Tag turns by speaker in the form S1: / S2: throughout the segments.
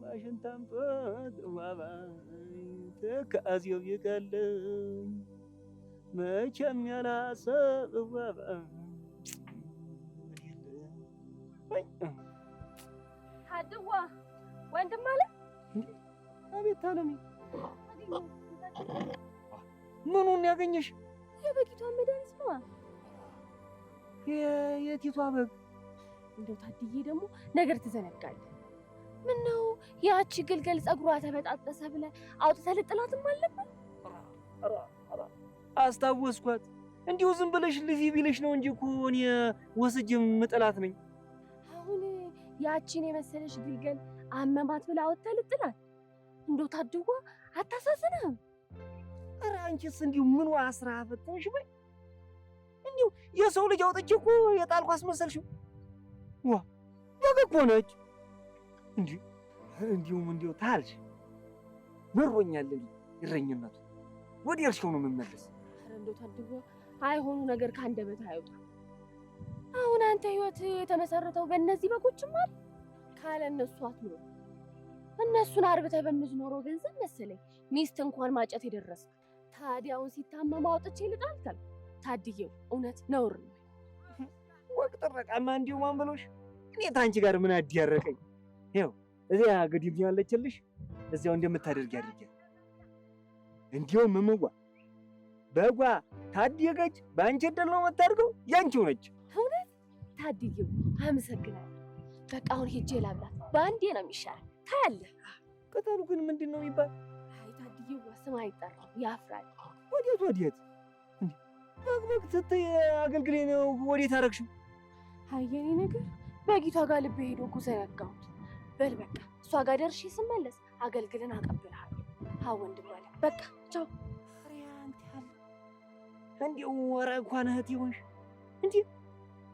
S1: ዋሽንታም ዋባ ተካዚው ይቀልኝ መቼም ያላሰብ ዋባ
S2: ታድዋ ወንድም አለ።
S1: አቤት አለሚ፣ ምኑን ያገኘሽ?
S2: የበጊቷን መድኃኒት ነዋ።
S1: የቲቷ በግ?
S2: እንደው ታድዬ ደግሞ ነገር ትዘነጋለህ። ምነው ያቺ ግልገል ጸጉሯ ተበጣጠሰ ብለህ አውጥተህ ልጥላትም አለብን?
S1: አስታወስኳት። እንዲሁ ዝም ብለሽ ልፊ ቢለሽ ነው እንጂ እኮ እኔ ወስጄ ምጥላት ነኝ።
S2: አሁን ያቺን የመሰለሽ ግልገል አመማት ብለህ አውጥተህ ልጥላት? እንደው ታድዋ አታሳዝንህም?
S1: ኧረ አንቺስ እንዲሁ ምን አስራ ፈተንሽ በይ። እንዲሁ የሰው ልጅ አውጥቼ እኮ የጣልኩ አስመሰልሽው። ዋ በግ እኮ ነች። እንዲሁም እንዲሁ ታልሽ መሮኛል እረኝነቱ። ወደ እርሻው ነው የምመለስ።
S2: ኧረ እንደው ታድዋ አይሆኑ ነገር ከአንደበት አይወጣ። አሁን አንተ ህይወት የተመሰረተው በእነዚህ በጎችም አይደል? ካለ እነሱ አትኖር። እነሱን አርብተህ በምትኖረው ገንዘብ መሰለኝ ሚስት እንኳን ማጨት የደረስክ። ታዲያውን ሲታመሙ አውጥቼ ልጣልከል? ታድዬው እውነት ነውር ነው።
S1: ወቅ ጥረቃማ እንዲሁ ማን ብሎሽ? እኔ ታንቺ ጋር ምን አዲያረቀኝ? ይኸው እዚያ ግዲብ ያለችልሽ እዚያው እንደምታደርጊ አድርጊ። እንዲሁም ምምዋ በጓ ታድየገች በአንቺ እድል ነው የምታድገው፣ ያንቺው ነች።
S2: እውነት ታድዬው አመሰግናለሁ። በቃ አሁን ሄጄ ላብላት፣ በአንዴ ነው የሚሻል። ታያለህ።
S1: ቅጠሉ ግን ምንድን ነው የሚባል?
S2: አይ ታድዬው ስም አይጠራም፣ ያፍራል።
S1: ወዴት በግ ስትይ አገልግሌ ነው ወዴት አደረግሽው?
S2: አይ የኔ ነገር በጊቷ ጋር ልቤ ሄዶ እኮ ዘነጋሁት። በል በቃ እሷ ጋር ደርሼ ስመለስ አገልግልን አቀብልሃለሁ። ወንድም አለ በቃ ቻው።
S1: እንዲሁ ወራ እንኳን እህት ይሆንሽ እንጂ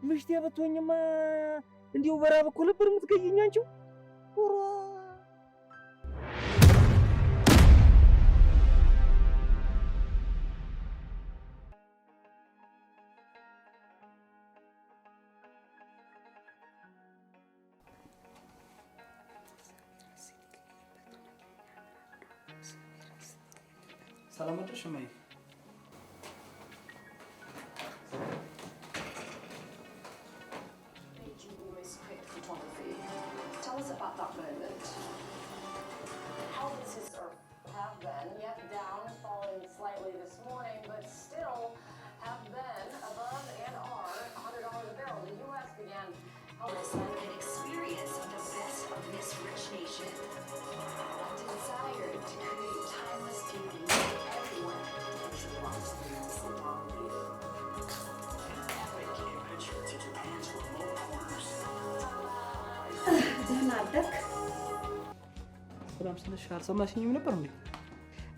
S1: ምሽቴ ብትሆኝማ እንዲሁ በራብ እኮ ነበር የምትገኘኝ አንቺው።
S3: ሰላም አደርሽ እማዬ።
S4: Tell us about that moment. How businesses have been, yet down, falling slightly this morning, but still have been above and are $100 a barrel. The U.S. began an experience of the best of this rich nation. A desire to create timeless beauty for everyone to experience the long view. Epic adventure to Japan's remote corners.
S5: ደህና አደርክ?
S3: ሰላም ስለሽ አልሰማሽኝም ነበር እንዴ?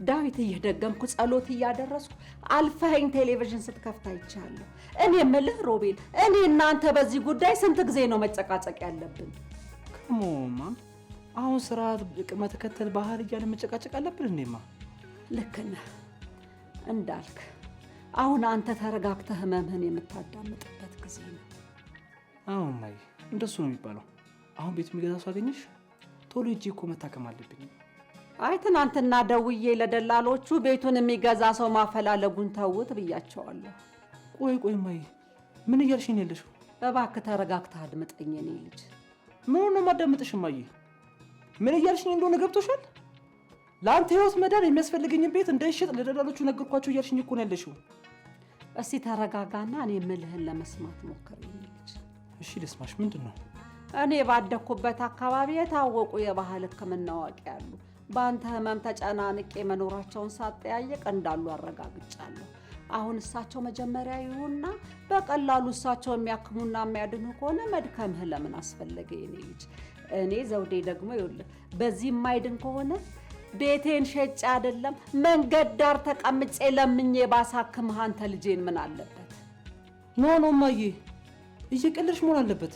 S5: ዳዊት እየደገምኩ ጸሎት እያደረስኩ አልፈኸኝ ቴሌቪዥን ስትከፍት አይቻለሁ። እኔ የምልህ ሮቤል፣ እኔ እናንተ በዚህ ጉዳይ ስንት ጊዜ ነው መጨቃጨቅ ያለብን?
S3: ከሞማ አሁን ስርዓት ቅድመ ተከተል ባህል እያለ መጨቃጨቅ አለብን እንዴማ?
S5: ልክ ነህ እንዳልክ። አሁን አንተ ተረጋግተህ ህመምህን የምታዳምጥበት ጊዜ ነው።
S3: አሁን ማይ እንደሱ ነው የሚባለው። አሁን ቤት የሚገዛ ሰው አገኘሽ? ቶሎ ሂጂ እኮ መታከም አለብኝ።
S5: አይ ትናንትና ደውዬ ለደላሎቹ ቤቱን የሚገዛ ሰው ማፈላለጉን ተውት ብያቸዋለሁ።
S3: ቆይ ማይ ምን እያልሽ ነው ያለሽው?
S5: እባክህ ተረጋግተህ አድምጠኝ የኔ ልጅ።
S3: ምን ነው ማዳምጥሽ ማይ? ምን እያልሽኝ እንደሆነ ገብቶሻል? ለአንተ ህይወት መዳን የሚያስፈልገኝን ቤት እንዳይሸጥ ለደላሎቹ ነገርኳቸው እያልሽኝ እኮ ነው ያለሽው።
S5: እስቲ ተረጋጋና እኔ የምልህን ለመስማት ሞክር የኔ ልጅ።
S3: እሺ ልስማሽ። ምንድን ነው?
S5: እኔ ባደኩበት አካባቢ የታወቁ የባህል ሕክምና አዋቂ ያሉ በአንተ ህመም ተጨናንቄ መኖራቸውን ሳጠያየቅ እንዳሉ አረጋግጫለሁ። አሁን እሳቸው መጀመሪያ ይሁንና በቀላሉ እሳቸው የሚያክሙና የሚያድኑ ከሆነ መድከምህ ለምን አስፈለገ የኔ ልጅ? እኔ ዘውዴ ደግሞ ይኸውልህ በዚህ የማይድን ከሆነ ቤቴን ሸጬ አይደለም መንገድ ዳር ተቀምጬ ለምኜ ባሳክምህ አንተ ልጄን ምን አለበት?
S3: ኖ ማዬ እየቀለድሽ መሆን አለበት።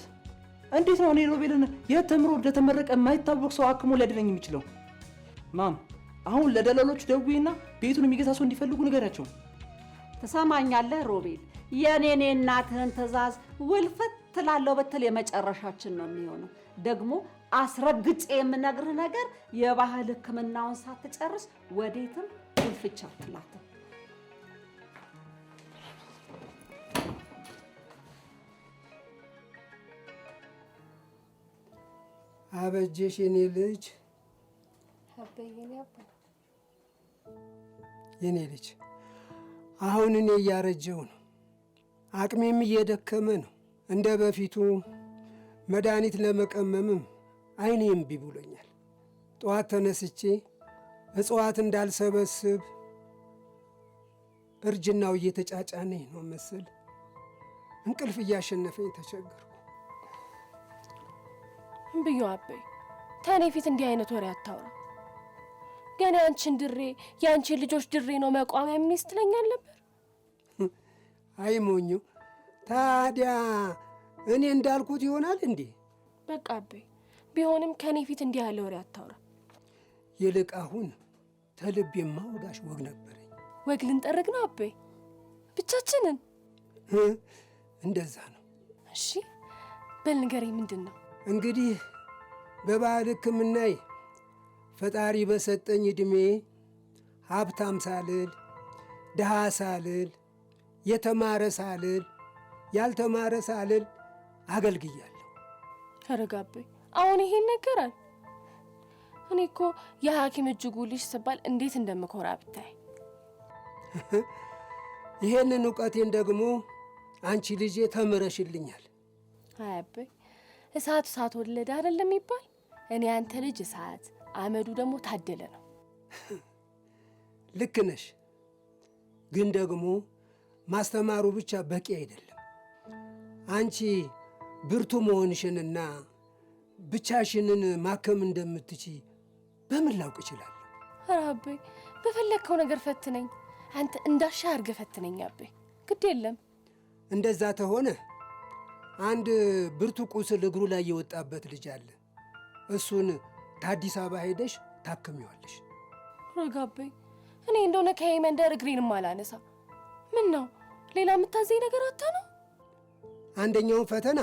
S3: እንዴት ነው እኔ ሮቤልን የተምሮ እንደተመረቀ የማይታወቅ ሰው አክሞ ሊያድነኝ የሚችለው? ማም አሁን ለደላሎች ደውይና ቤቱን የሚገዛ ሰው እንዲፈልጉ ንገራቸው።
S5: ትሰማኛለህ ሮቤል? የኔ እናትህን ትእዛዝ ውልፍት ትላለህ ብትል የመጨረሻችን ነው የሚሆነው። ደግሞ አስረግጬ የምነግርህ ነገር የባህል ሕክምናውን ሳትጨርስ ወዴትም ጉልፍቻ አትላትም።
S6: አበጀሽ የኔ ልጅ፣ የኔ ልጅ አሁን እኔ እያረጀው ነው፣ አቅሜም እየደከመ ነው። እንደ በፊቱ መድኃኒት ለመቀመምም አይኔ እምቢ ብሎኛል። ጠዋት ተነስቼ እጽዋት እንዳልሰበስብ እርጅናው እየተጫጫነኝ ነው መሰል። እንቅልፍ እያሸነፈኝ ተቸገርኩ።
S2: ብዩ አበይ ተኔ ፊት እንዲህ አይነት ወሬ አታውራ። ገና አንቺን ድሬ የአንቺን ልጆች ድሬ ነው መቋሚያ ሚስት ትለኛል ነበር።
S6: አይ ሞኙ፣ ታዲያ እኔ እንዳልኩት ይሆናል እንዴ?
S2: በቃ አበይ ቢሆንም ከኔ ፊት እንዲህ ያለ ወሬ አታውራ።
S6: ይልቅ አሁን ተልብ የማወጋሽ ወግ ነበረኝ።
S2: ወግ ልንጠርግ ነው አበይ? ብቻችንን?
S6: እንደዛ ነው።
S2: እሺ በል ንገረኝ፣ ምንድን ነው?
S6: እንግዲህ በባህል ሕክምናዬ ፈጣሪ በሰጠኝ ዕድሜ ሀብታም ሳልል ድሃ ሳልል የተማረ ሳልል ያልተማረ ሳልል አገልግያለሁ።
S2: ኧረ አበይ አሁን ይሄን ነገራል? እኔ እኮ የሐኪም እጅጉ ልጅ ስባል እንዴት እንደምኮራ ብታይ።
S6: ይሄንን እውቀቴን ደግሞ አንቺ ልጄ ተምረሽልኛል።
S2: አይ አበይ እሳት እሳት ወለደ አይደለም የሚባል? እኔ አንተ ልጅ እሳት አመዱ ደግሞ ታደለ ነው።
S6: ልክ ነሽ። ግን ደግሞ ማስተማሩ ብቻ በቂ አይደለም። አንቺ ብርቱ መሆንሽንና ብቻሽንን ማከም እንደምትችይ በምን ላውቅ እችላለሁ?
S2: ኧረ አበይ በፈለግከው ነገር ፈትነኝ። አንተ እንዳሻ አድርገህ ፈትነኝ አበይ፣ ግድ የለም።
S6: እንደዛ ተሆነ አንድ ብርቱ ቁስል እግሩ ላይ የወጣበት ልጅ አለ። እሱን ከአዲስ አበባ ሄደሽ ታክሚዋለሽ።
S2: ረጋ አበይ፣ እኔ እንደሆነ ከየመንደር እግሬንም አላነሳ። ምን ነው ሌላ የምታዘኝ ነገር አታ ነው?
S6: አንደኛውን ፈተና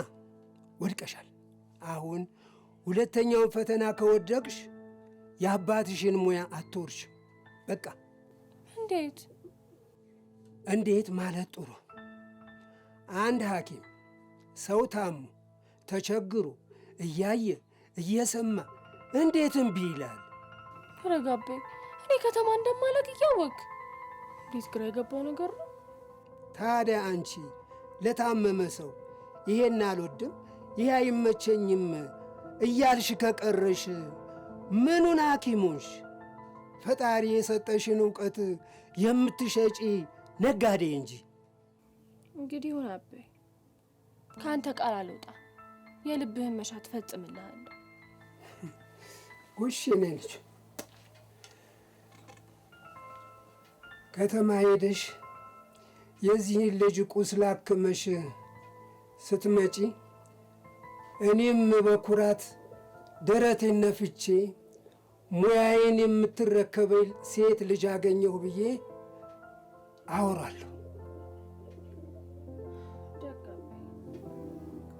S6: ወድቀሻል። አሁን ሁለተኛውን ፈተና ከወደቅሽ የአባትሽን ሙያ አትወርሽ። በቃ።
S2: እንዴት?
S6: እንዴት ማለት ጥሩ። አንድ ሐኪም ሰው ታሞ ተቸግሮ እያየ እየሰማ እንዴት እምቢ ይላል?
S2: ረጋ አበይ፣ እኔ ከተማ እንደማለቅ እያወቅ እንዴት ግራ የገባው ነገር ነው።
S6: ታዲያ አንቺ ለታመመ ሰው ይሄን አልወድም ይሄ አይመቸኝም እያልሽ ከቀረሽ ምኑን ሐኪሙንሽ? ፈጣሪ የሰጠሽን እውቀት የምትሸጪ ነጋዴ እንጂ።
S2: እንግዲህ ይሁን አበይ፣ ከአንተ ቃል አልወጣ። የልብህን መሻት ፈጽምልሃለሁ።
S6: ውሽ ነች። ከተማ ሄደሽ የዚህን ልጅ ቁስል አክመሽ ስትመጪ እኔም በኩራት ደረቴን ነፍቼ ሙያዬን የምትረከበኝ ሴት ልጅ አገኘሁ ብዬ አወራለሁ።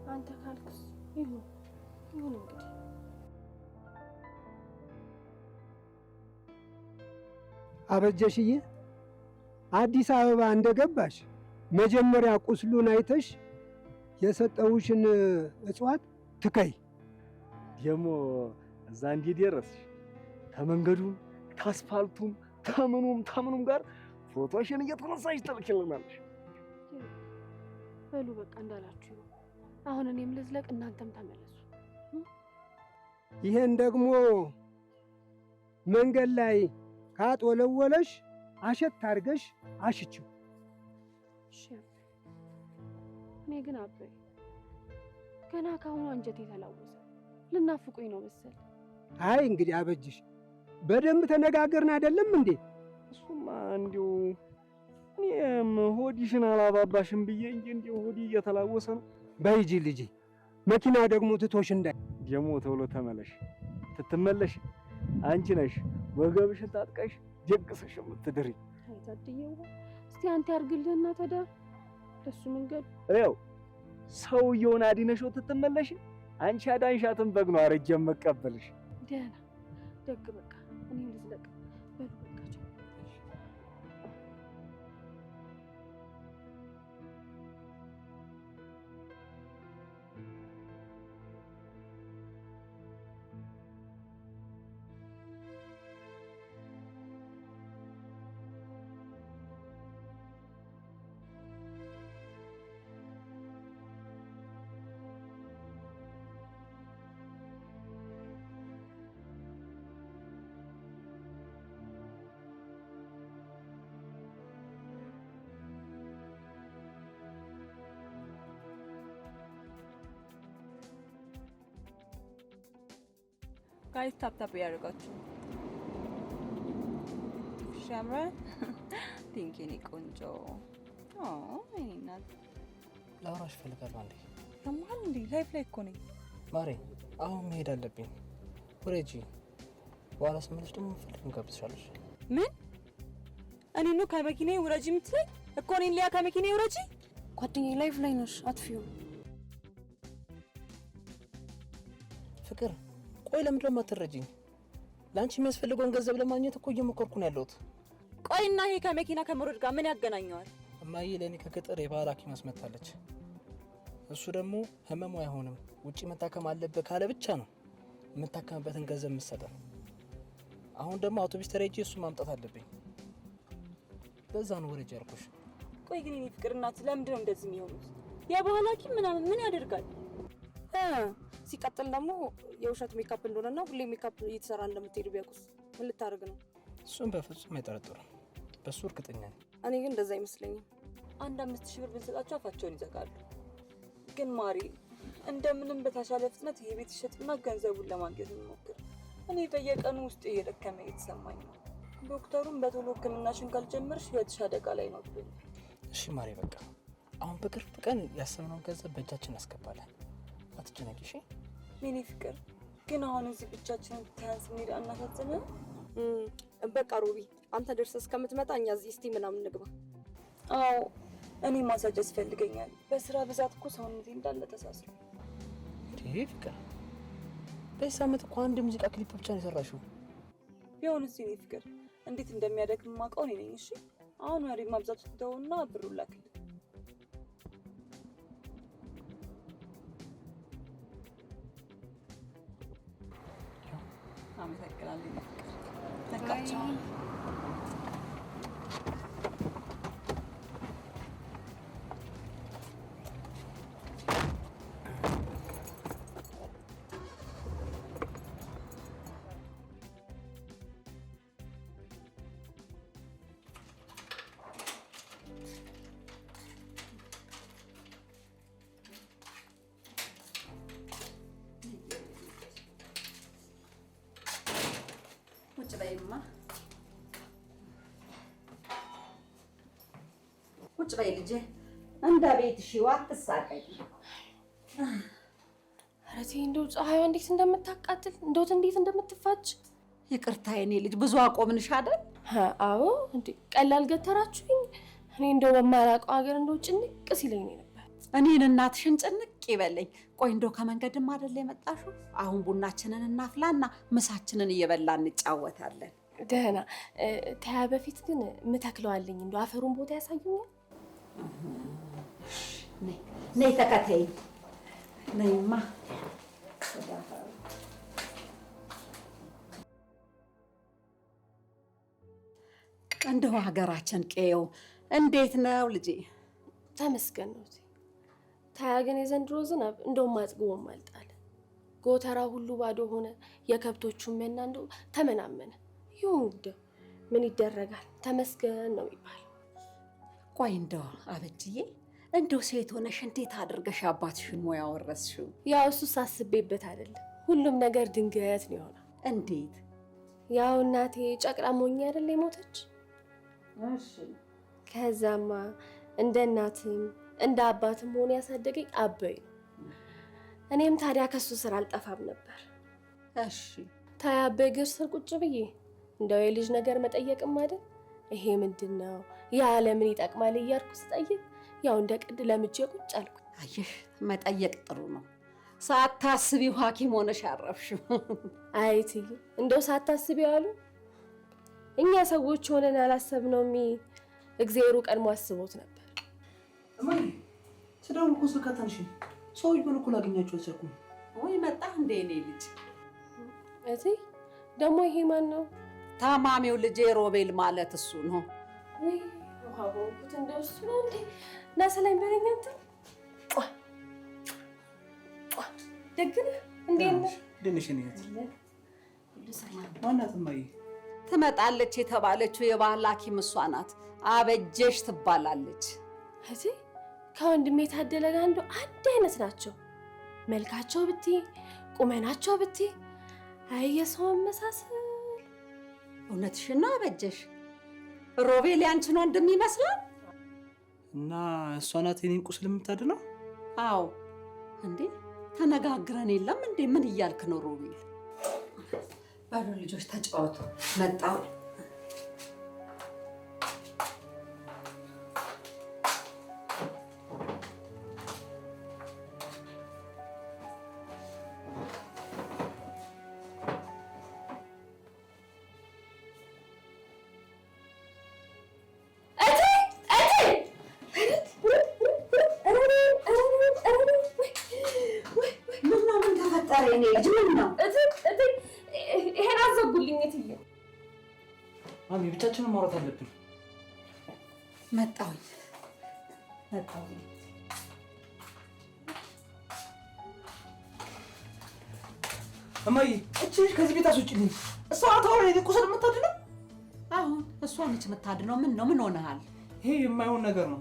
S2: አንተ ካልክስ ይሁን ይሁን። እንግዲህ
S6: አበጀሽዬ፣ አዲስ አበባ እንደገባሽ መጀመሪያ ቁስሉን አይተሽ የሰጠውሽን እጽዋት ትከይ።
S1: ደግሞ እዛ እንዲህ ደረስሽ ከመንገዱም ከአስፋልቱም ከምኑም ጋር ፎቶሽን እየተነሳሽ ትልክልናለሽ።
S2: በሉ በቃ እንዳላችሁ ይሁን። አሁን እኔም ልዝለቅ፣ እናንተም ተመለሱ።
S6: ይሄን ደግሞ መንገድ ላይ ካጦለወለሽ አሸት አድርገሽ አሽችው።
S2: እሺ አበይ። እኔ ግን አበይ ገና ካሁኑ አንጀቴ ተላወሰ። ልናፍቁኝ ነው መሰል።
S6: አይ እንግዲህ አበጅሽ፣ በደንብ ተነጋገርን አይደለም እንዴ?
S1: እሱማ እንዲሁ እኔም ሆዲሽን አላባባሽም ብዬ እንጂ እንዲሁ ሆዲ እየተላወሰ ነው።
S6: በይጂ ልጄ፣ መኪና ደግሞ ትቶሽ እንዳይ።
S1: ደግሞ ተውሎ ተመለሽ። ትትመለሽ አንቺ ነሽ ወገብሽን ታጥቀሽ ደግሰሽ የምትድሪ።
S2: አይ ታድየው፣ እስቲ አንተ ያርግልህና ታዲያ ለሱ መንገድ
S1: ይኸው ሰውየውን አዲነሽው ትትመለሽ። አንቺ አዳንሻትን በግ ነው አረጀም መቀበልሽ።
S2: ደህና ደግ በቃ እኔ ልዝለቅ በሉ በቃቸው።
S7: ጋይስ ታፕ ያደርጋችሁ ሻምራ ቲንኪኒ ቆንጆ እኔ እናት
S3: ላውራሽ እፈልጋለሁ። አንዴ
S7: ያማል እንዴ ላይፍ ላይ እኮ ነኝ
S3: ማሬ። አሁን መሄድ አለብኝ። ወሬጂ በኋላ ስመለስ ደግሞ ፈልግ እንጋብዝሻለሽ።
S7: ምን እኔ ነው ከመኪናዬ ውረጂ የምትለኝ እኮ? እኔን ሊያ ከመኪናዬ ውረጂ? ጓደኛዬ ላይፍ ላይ ነሽ አትፊው።
S3: ፍቅር ቆይ ለምንድን ነው የማትረጂኝ? ለአንቺ የሚያስፈልገውን ገንዘብ ለማግኘት እኮ እየሞከርኩ ነው ያለሁት።
S7: ቆይና ይሄ ከመኪና ከመውረድ ጋር ምን ያገናኘዋል?
S3: እማዬ ለእኔ ከገጠር የባህል ሐኪም አስመታለች። እሱ ደግሞ ህመሙ አይሆንም ውጪ መታከም አለበት ካለ ብቻ ነው የምታከምበትን ገንዘብ የምትሰጠው። አሁን ደግሞ አውቶቡስ ተረጂ እሱ ማምጣት አለብኝ። በዛ ነው ወረጅ ያልኩሽ።
S7: ቆይ ግን እኔ ፍቅር እናት ለምንድን ነው እንደዚህ የሚሆኑት? የባህል ሐኪም ምናምን ምን ያደርጋል? ሲቀጥል ደግሞ የውሸት ሜካፕ እንደሆነና ሁሌ ሜካፕ እየተሰራ እንደምትሄዱ ቢያውቁስ ምን ልታደርግ ነው?
S3: እሱን በፍጹም አይጠረጥሩም። በሱ እርግጠኛ ነኝ።
S7: እኔ ግን እንደዛ አይመስለኝም። 5,000 ብር ብንሰጣቸው አፋቸውን ይዘጋሉ። ግን ማሪ እንደምንም በተሻለ ፍጥነት ይሄ ቤት ይሸጥና ገንዘቡን ለማግኘት እንሞክር። እኔ በየቀኑ ውስጥ እየደከመ እየተሰማኝ ነው። ዶክተሩም በቶሎ ሕክምናሽን ካልጀመርሽ ህይወትሽ አደጋ ላይ ነው ብሎኝ።
S3: እሺ ማሪ በቃ አሁን በቅርብ ቀን ያሰብነውን ገንዘብ በእጃችን እናስገባለን። አትጨነቂ እሺ?
S7: የኔ ፍቅር ግን አሁን እዚህ ብቻችንን ታንስ እንሄድ አናሳዝንም?
S8: በቃ ሮቢ አንተ ደርሰህ እስከምትመጣ እኛ እዚህ እስቲ ምናምን እንግባ።
S7: አዎ እኔ ማሳጅ ያስፈልገኛል። በስራ ብዛት እኮ ሰውነቴ እንዳለ ተሳስሮ።
S3: ይሄ ፍቅር በዚህ ሳምንት እኮ አንድ ሙዚቃ ክሊፕ ብቻ ነው የሰራሽው።
S7: ቢሆንስ የኔ ፍቅር እንዴት እንደሚያደክም የማውቀው እኔ ነኝ። እሺ አሁን ወሬ ማብዛት ተውና ብሩን ላክልኝ። አመሰግናለሁ። ተቃቻው
S5: ቁጭ በይማ፣ ቁጭ በይ ልጄ። እንደ ቤትሽ አትሳቀቂ።
S2: ኧረ ተይ እንደው ፀሐይዋ እንዴት እንደምታቃጥል እንደው እንዴት እንደምትፋጅ።
S5: ይቅርታ የኔ ልጅ ብዙ አቆምንሽ አይደል?
S2: አዎ እንዴ ቀላል ገተራችሁኝ። እኔ እንደው በማላውቀው ሀገር እንደው ጭንቅ ሲለኝ ነው ነበር።
S5: እኔን እናትሽን ጭንቅ ይበለኝ። ቆይ እንደው ከመንገድም አይደል የመጣሽው? አሁን ቡናችንን እናፍላና ምሳችንን እየበላን እንጫወታለን።
S2: ደህና ተያ በፊት ግን ምተክለዋለኝ እንደው አፈሩን ቦታ ያሳዩኛል።
S5: ነይ ተከተይኝ። ነይማ። እንደው ሀገራችን ቀየው እንዴት ነው ልጄ?
S2: ተመስገን ነው። ታያ ግን የዘንድሮ ዝናብ እንደውም አጥግቦም አልጣለ። ጎተራ ሁሉ ባዶ ሆነ። የከብቶቹም መና እንደው ተመናመነ። ይሁን እንደው ምን ይደረጋል፣ ተመስገን ነው የሚባል።
S5: ቆይ እንደው አበጅዬ እንደው ሴት ሆነሽ እንዴት አድርገሽ አባትሽን ሙያ ወረስሽው?
S2: ያው እሱስ አስቤበት አይደለም፣ ሁሉም ነገር ድንገት ነው የሆነው።
S5: እንዴት?
S2: ያው እናቴ ጨቅላ ሞኝ አይደል የሞተች።
S5: እሺ
S2: ከዛማ እንደ እናትም እንደ አባትም ሆነ ያሳደገኝ አበይ ነው። እኔም ታዲያ ከሱ ስራ አልጠፋም ነበር።
S5: እሺ
S2: ታያ አበይ እግር ስር ቁጭ ብዬ እንደው የልጅ ነገር መጠየቅም አይደል ይሄ ምንድነው ያለ ምን ይጠቅማል እያልኩ ስጠይቅ ያው እንደ ቅድ ለምጄ ቁጭ አልኩ።
S5: አየሽ መጠየቅ ጥሩ ነው። ሳታስቢው ሐኪም ሆነሽ አረፍሽው።
S2: አይ እትዬ እንደው ሳታስቢው አሉ እኛ ሰዎች ሆነን ያላሰብነው እግዚአብሔሩ ቀድሞ አስቦት ነበር።
S3: እማዬ ስደውል እኮ ስልክ አታነሺም። ሰውዬውን እኮ ላገኛቸው አልቻልኩም።
S5: ወይ መጣ እንደ እኔ ልጅ።
S2: እትዬ ደግሞ ይሄ ማን ነው?
S5: ታማሚው ልጄ ሮቤል ማለት እሱ ነው።
S2: ወይ ወሃቦት እንደው እሱ ነው እንዴ? ናሰላኝ በለኛት ደግነ እንዴት ነው?
S3: ደንሽ ነኝ። ማናት እማዬ?
S5: ትመጣለች የተባለችው የባህል ሐኪም እሷ ናት። አበጀሽ ትባላለች።
S2: እትዬ ከወንድሜ ታደለ ጋር እንደው አንድ አይነት ናቸው። መልካቸው ብቲ ቁመናቸው ብቲ አይ የሰው መሳሰል።
S5: እውነትሽን ነው አበጀሽ? ሮቤል ያንቺን ወንድም ይመስላል?
S3: እና እሷ ናት የኔን ቁስል የምታድነው?
S5: አዎ። እንዴ ተነጋግረን የለም እንዴ? ምን እያልክ ነው ሮቤል? ባሉ ልጆች ተጫወቱ። መጣሁ።
S2: ይሄን አዘጉልኝ እትዬ።
S3: ማሚ ብቻችንን ማውራት አለብን።
S5: መጣሁኝ።
S3: እማዬ እቺ ከዚህ ቤት አስወጪልኝ። እሷ አታወራ የኔን ቁስል የምታድነው?
S5: አሁን እሷ ነች የምታድነው። ምን ነው ምን ሆነሃል?
S3: ይሄ የማይሆን ነገር ነው።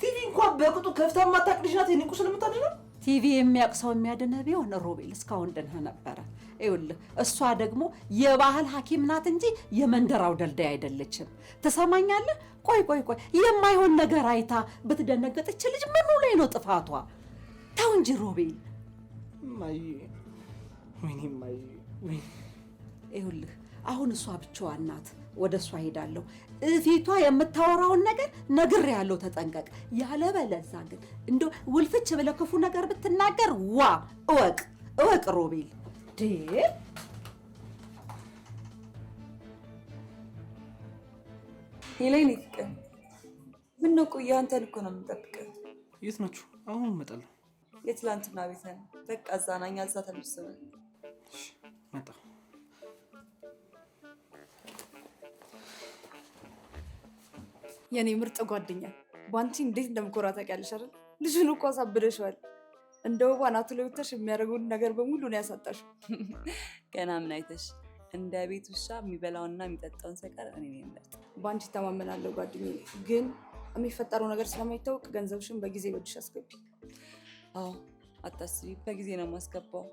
S3: ቲቪ እንኳን በቅጡ ከፍታ የማታውቅ ልጅ ናት የኔን ቁስል የምታድነው?
S5: ቲቪ የሚያውቅ ሰው የሚያድንህ ቢሆን ሮቤል እስካሁን ድንህ ነበረ። ይኸውልህ እሷ ደግሞ የባህል ሐኪም ናት እንጂ የመንደራው ደልዳይ አይደለችም። ትሰማኛለህ? ቆይ የማይሆን ነገር አይታ ብትደነገጥች ልጅ ምኑ ላይ ነው ጥፋቷ? ተው እንጂ ሮቤል። ይኸውልህ አሁን እሷ ብቻዋን ናት። ወደ እሷ ሄዳለሁ። እፊቷ የምታወራውን ነገር ነግሬያለሁ፣ ተጠንቀቅ። ያለበለዛ ግን እንደው ውልፍች ብለህ ክፉ ነገር ብትናገር እወቅ ሮቤል።
S7: ሄሌን ይፍቀን ምን ነው? ቆይ አንተን እኮ ነው የምጠብቀው።
S3: የት ናችሁ? አሁን እመጣለሁ።
S7: የትላንትና ቤት ነን። በቃ እዛ ናኛ። እዛ ተመልሰናል።
S3: መጣ።
S8: የኔ ምርጥ ጓደኛ ባንቺ እንዴት እንደምኮራ ታውቂያለሽ አይደል? ልጁን እኮ አሳብደሽዋል። እንደ ወባ ናቱ ላይ ወጥተሽ የሚያደርገውን ነገር በሙሉ ነው ያሳጣሽው።
S7: ገና ምን አይተሽ? እንደ ቤት ውሻ የሚበላውና የሚጠጣውን ሰቀር እኔ ነኝ የምመርጥ።
S8: ባንቺ ተማመናለሁ ጓደኛዬ፣ ግን የሚፈጠረው ነገር ስለማይታወቅ ገንዘብሽን በጊዜ በእጅሽ አስገቢ።
S7: አዎ አታስቢ፣ በጊዜ ነው የማስገባው።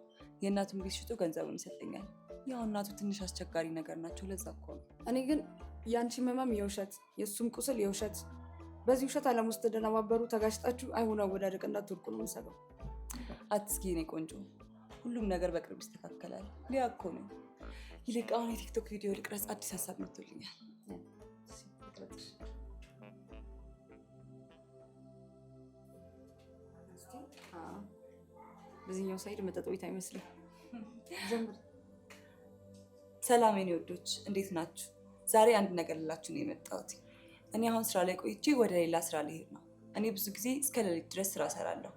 S7: የእናቱን ቤት ሽጦ ገንዘቡን ይሰጠኛል። ያው እናቱ ትንሽ አስቸጋሪ ነገር ናቸው፣ ለዛ እኮ ነው።
S8: እኔ ግን ያንቺ ህመም የውሸት የእሱም ቁስል የውሸት፣ በዚህ ውሸት ዓለም ውስጥ ተደነባበሩ ተጋጭጣችሁ አይሆን አወዳደቅ እንዳትወድቁ ነው የምሰጋው።
S7: አትስጊ የኔ ቆንጆ፣ ሁሉም ነገር በቅርብ ይስተካከላል። ሊያ እኮ ነው። ይልቅ አሁን የቲክቶክ ቪዲዮ ልቅረጽ፣ አዲስ ሀሳብ መጥቶልኛል።
S8: በዚህኛው ሳይድ መጠጥ ቤት አይመስልም።
S7: ሰላም የኔ ወዶች፣ እንዴት ናችሁ? ዛሬ አንድ ነገር ልላችሁ ነው የመጣሁት። እኔ አሁን ስራ ላይ ቆይቼ ወደ ሌላ ስራ ልሄድ ነው። እኔ ብዙ ጊዜ እስከ ሌሊት ድረስ ስራ እሰራለሁ።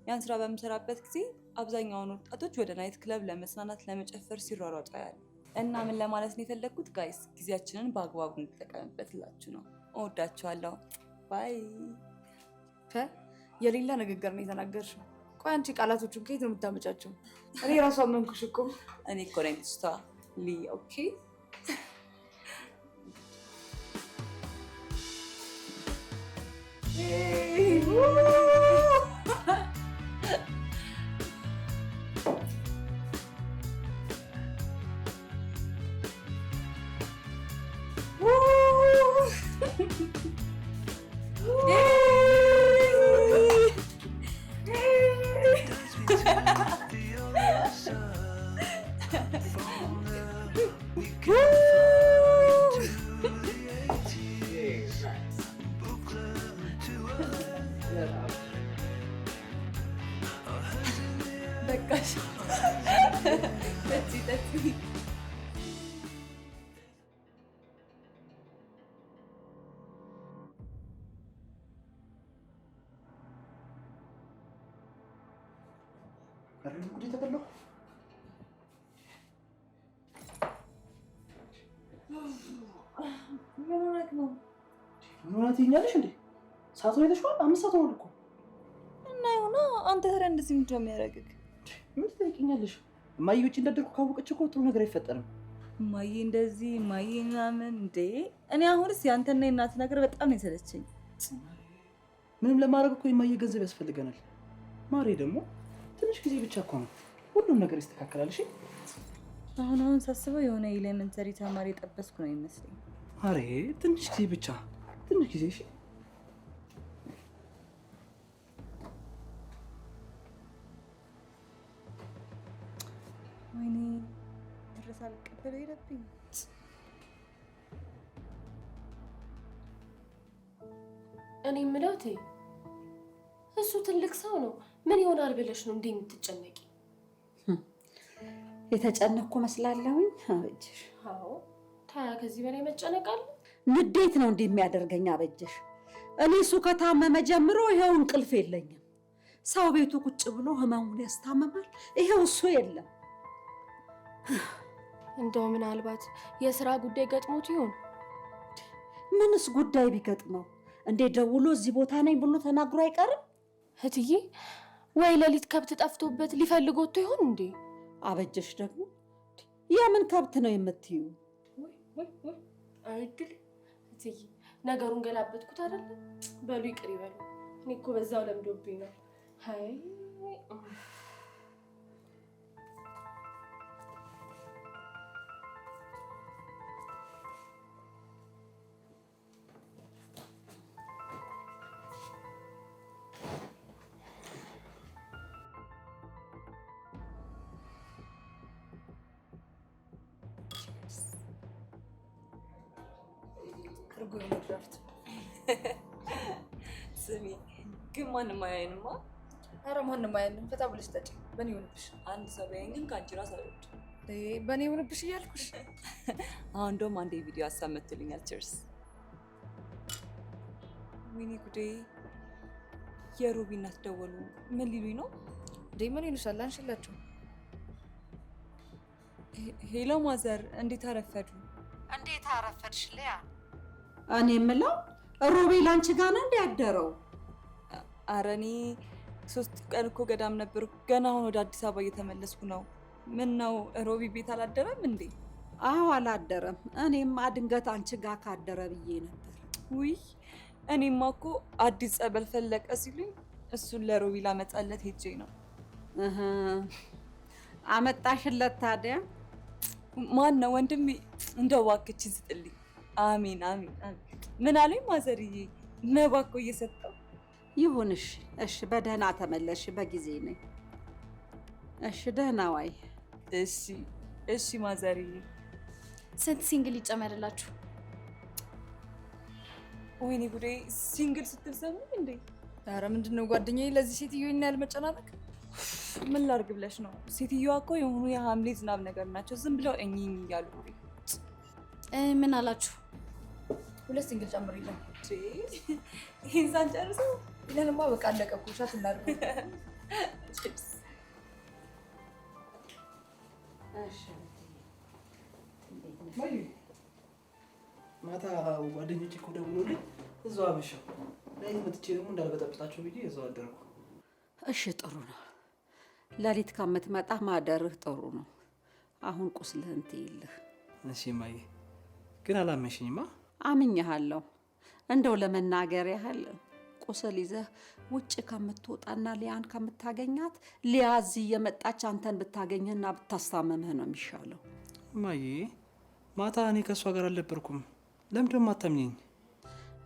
S7: ያን ስራ በምሰራበት ጊዜ አብዛኛውን ወጣቶች ወደ ናይት ክለብ ለመዝናናት ለመጨፈር ሲሯሯጡ ያያለሁ። እና ምን ለማለት ነው የፈለግኩት ጋይስ፣ ጊዜያችንን በአግባቡ እንጠቀምበት ልላችሁ ነው። እወዳችኋለሁ። ባይ።
S8: የሌላ ንግግር ነው የተናገርሽው። ቆይ አንቺ ቃላቶቹን ከየት ነው የምታመጫቸው? እኔ ራሱ አመንኩሽ እኮ።
S7: እኔ እኮ ነኝ ልጅቷ ሊ። ኦኬ
S3: Yeah. አረ ጉዴ ተበላሁ።
S7: ምን ሆነህ ነው?
S3: ምን ሆነህ ትይኛለሽ እንዴ? ሰዓቱን አይተሽዋል? 5 ሰዓት ሆኗል እኮ።
S7: እና ይሁና አንተ ታዲያ እንደዚህ ምንድን ነው የሚያደርግህ?
S3: ምን ትጠይቂኛለሽ? እማዬ ውጭ እንዳደርኩ ካወቀች እኮ ጥሩ ነገር አይፈጠርም።
S7: እማዬ እንደዚህ እማዬ ምናምን እንዴ! እኔ አሁንስ ያንተና የእናትህ ነገር በጣም ነው የሰለቸኝ።
S3: ምንም ለማድረግ እኮ የማዬ ገንዘብ ያስፈልገናል። ማሬ ደግሞ ትንሽ ጊዜ ብቻ እኮ ነው፣ ሁሉም ነገር ይስተካከላል። እሺ
S7: አሁን ሳስበው የሆነ ኤሌመንተሪ ተማሪ የጠበስኩ ነው ይመስለኝ።
S3: ማሬ ትንሽ ጊዜ ብቻ፣ ትንሽ ጊዜ። እሺ
S7: ወይኔ ድረስ አልቀበለው ሄደብኝ።
S2: እኔ የምለው እቴ እሱ ትልቅ ሰው ነው። ምን ይሆናል ብለሽ ነው እንዴ የምትጨነቂ?
S5: የተጨነቅኩ መስላለሁኝ? አበጀሽ።
S2: አዎ ታያ ከዚህ በላይ መጨነቅ አለ?
S5: ንዴት ነው እንዲህ የሚያደርገኝ አበጀሽ። እኔ እሱ ከታመመ ጀምሮ ይኸው እንቅልፍ የለኝም። ሰው ቤቱ ቁጭ ብሎ ህመሙን ያስታምማል፣ ይኸው እሱ የለም።
S2: እንደው ምናልባት የስራ ጉዳይ ገጥሞት ይሆን?
S5: ምንስ ጉዳይ ቢገጥመው እንዴ ደውሎ እዚህ ቦታ ነኝ ብሎ ተናግሮ አይቀርም?
S2: እትዬ ወይ ሌሊት ከብት ጠፍቶበት ሊፈልጎት ይሆን እንዴ?
S5: አበጀሽ ደግሞ የምን ከብት ነው የምትዩ?
S2: አይድል እትዬ ነገሩን ገላበጥኩት አይደለ? በሉ ይቅር ይበሉ። እኔ እኮ በዛው ለምዶብኝ ነው። አይ
S7: ስሚ ግን ማንም አያየንማ።
S8: ኧረ ማንም አያየንም። ፈታ ብለሽ ጠጪ። በእኔ ይሁንብሽ።
S7: አንድ ሰው ቢያየኝ ግን ከአንቺ ራስ አልወድም።
S8: በእኔ ይሁንብሽ እያልኩሽ።
S7: አሁን እንደውም አንዴ ቪዲዮ ሀሳብ መጥቶልኛል። ቸርስ። ወይኔ ጉዴ! የሩቢ እናት ደወሉ። ምን ሊሉኝ ነው?
S8: ምን ይሉሻል? አንሽላቸው።
S7: ሄሎ ማዘር፣ እንዴት አረፈዱ?
S5: እንዴት አረፈድሽ ሊያ? እኔ የምለው ሮቤል አንቺ ጋር ነው እንደ ያደረው?
S7: ኧረ እኔ 3 ቀን እኮ ገዳም ነበርኩ። ገና አሁን ወደ አዲስ አበባ እየተመለስኩ ነው። ምን ነው ሮቢ ቤት አላደረም እንዴ?
S5: አዎ አላደረም። እኔማ ድንገት አንቺ ጋር ካደረ ብዬ ነበር።
S7: ውይ እኔማ እኮ አዲስ ጸበል ፈለቀ ሲሉኝ እሱን ለሮቢ ላመጣለት ሄጄ ነው።
S5: አመጣሽለት ታዲያ?
S7: ማን ነው ወንድሜ? እንደው እባክሽን ስጥልኝ። አሜን አሜን አሜን። ምን አለኝ ማዘርዬ? መባ እኮ እየሰጠው።
S5: ይሁንሽ። እሺ በደህና ተመለሽ። በጊዜ ነኝ። እሺ ደህና ዋይ።
S7: እሺ እሺ ማዘርዬ።
S8: ስንት ሲንግል ይጨመርላችሁ?
S7: ወይኔ ጉዴ! ሲንግል ስትል ሰማኝ እንዴ?
S8: ኧረ ምንድን ነው ጓደኛዬ፣ ለዚህ ሴትዮ ይሄን ያህል መጨናነቅ?
S7: ምን ላድርግ ብለሽ ነው? ሴትዮዋ እኮ የሆኑ የሐምሌ ዝናብ ነገር ናቸው። ዝም ብለው እኚህ እያሉ
S8: ምን አላችሁ? 2 ሲንግል ጨምሪልኝ።
S7: ይሄን ሳንጨርሰው
S8: ይለንማ በቃ አለቀ እኮ። ሻት እናድርግ።
S3: ማታ ጓደኞቼ እኮ ደውሎልኝ እዛው አመሸሁ። ሌሊት መጥቼ ደግሞ እንዳልበጠብጣቸው ብዬ እዛው አደርኩ።
S5: እሺ ጥሩ ነው። ሌሊት ከምትመጣ ማደርህ ጥሩ ነው። አሁን ቁስልህን ትይልህ።
S3: እሺ እማዬ፣ ግን አላመንሽኝማ።
S5: አምኜሃለሁ። እንደው ለመናገር ያህል ቁስል ይዘህ ውጭ ከምትወጣና ሊያን ከምታገኛት ሊያ እዚህ እየመጣች አንተን ብታገኝህና ብታስታመምህ ነው የሚሻለው።
S3: እማዬ፣ ማታ እኔ ከእሷ ጋር አልነበርኩም። ለምንድን ነው የማታምኚኝ?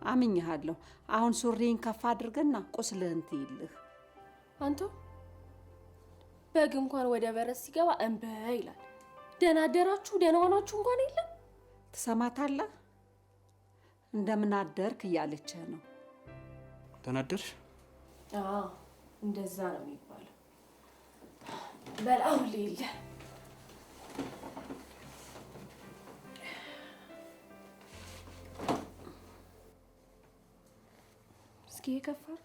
S5: አምኜሃለሁ። አሁን ሱሪን ከፍ አድርገና ቁስልህን ትይልህ።
S2: አንተ በግ እንኳን ወደ በረት ሲገባ እንበ ይላል። ደህና አደራችሁ ደህና ሆናችሁ እንኳን የለም።
S5: ትሰማታለህ? እንደምን አደርክ እያለችህ ነው።
S3: ደህና አደርሽ?
S2: አዎ እንደዛ ነው የሚባለው። በላው ሌለ እስኪ የከፋር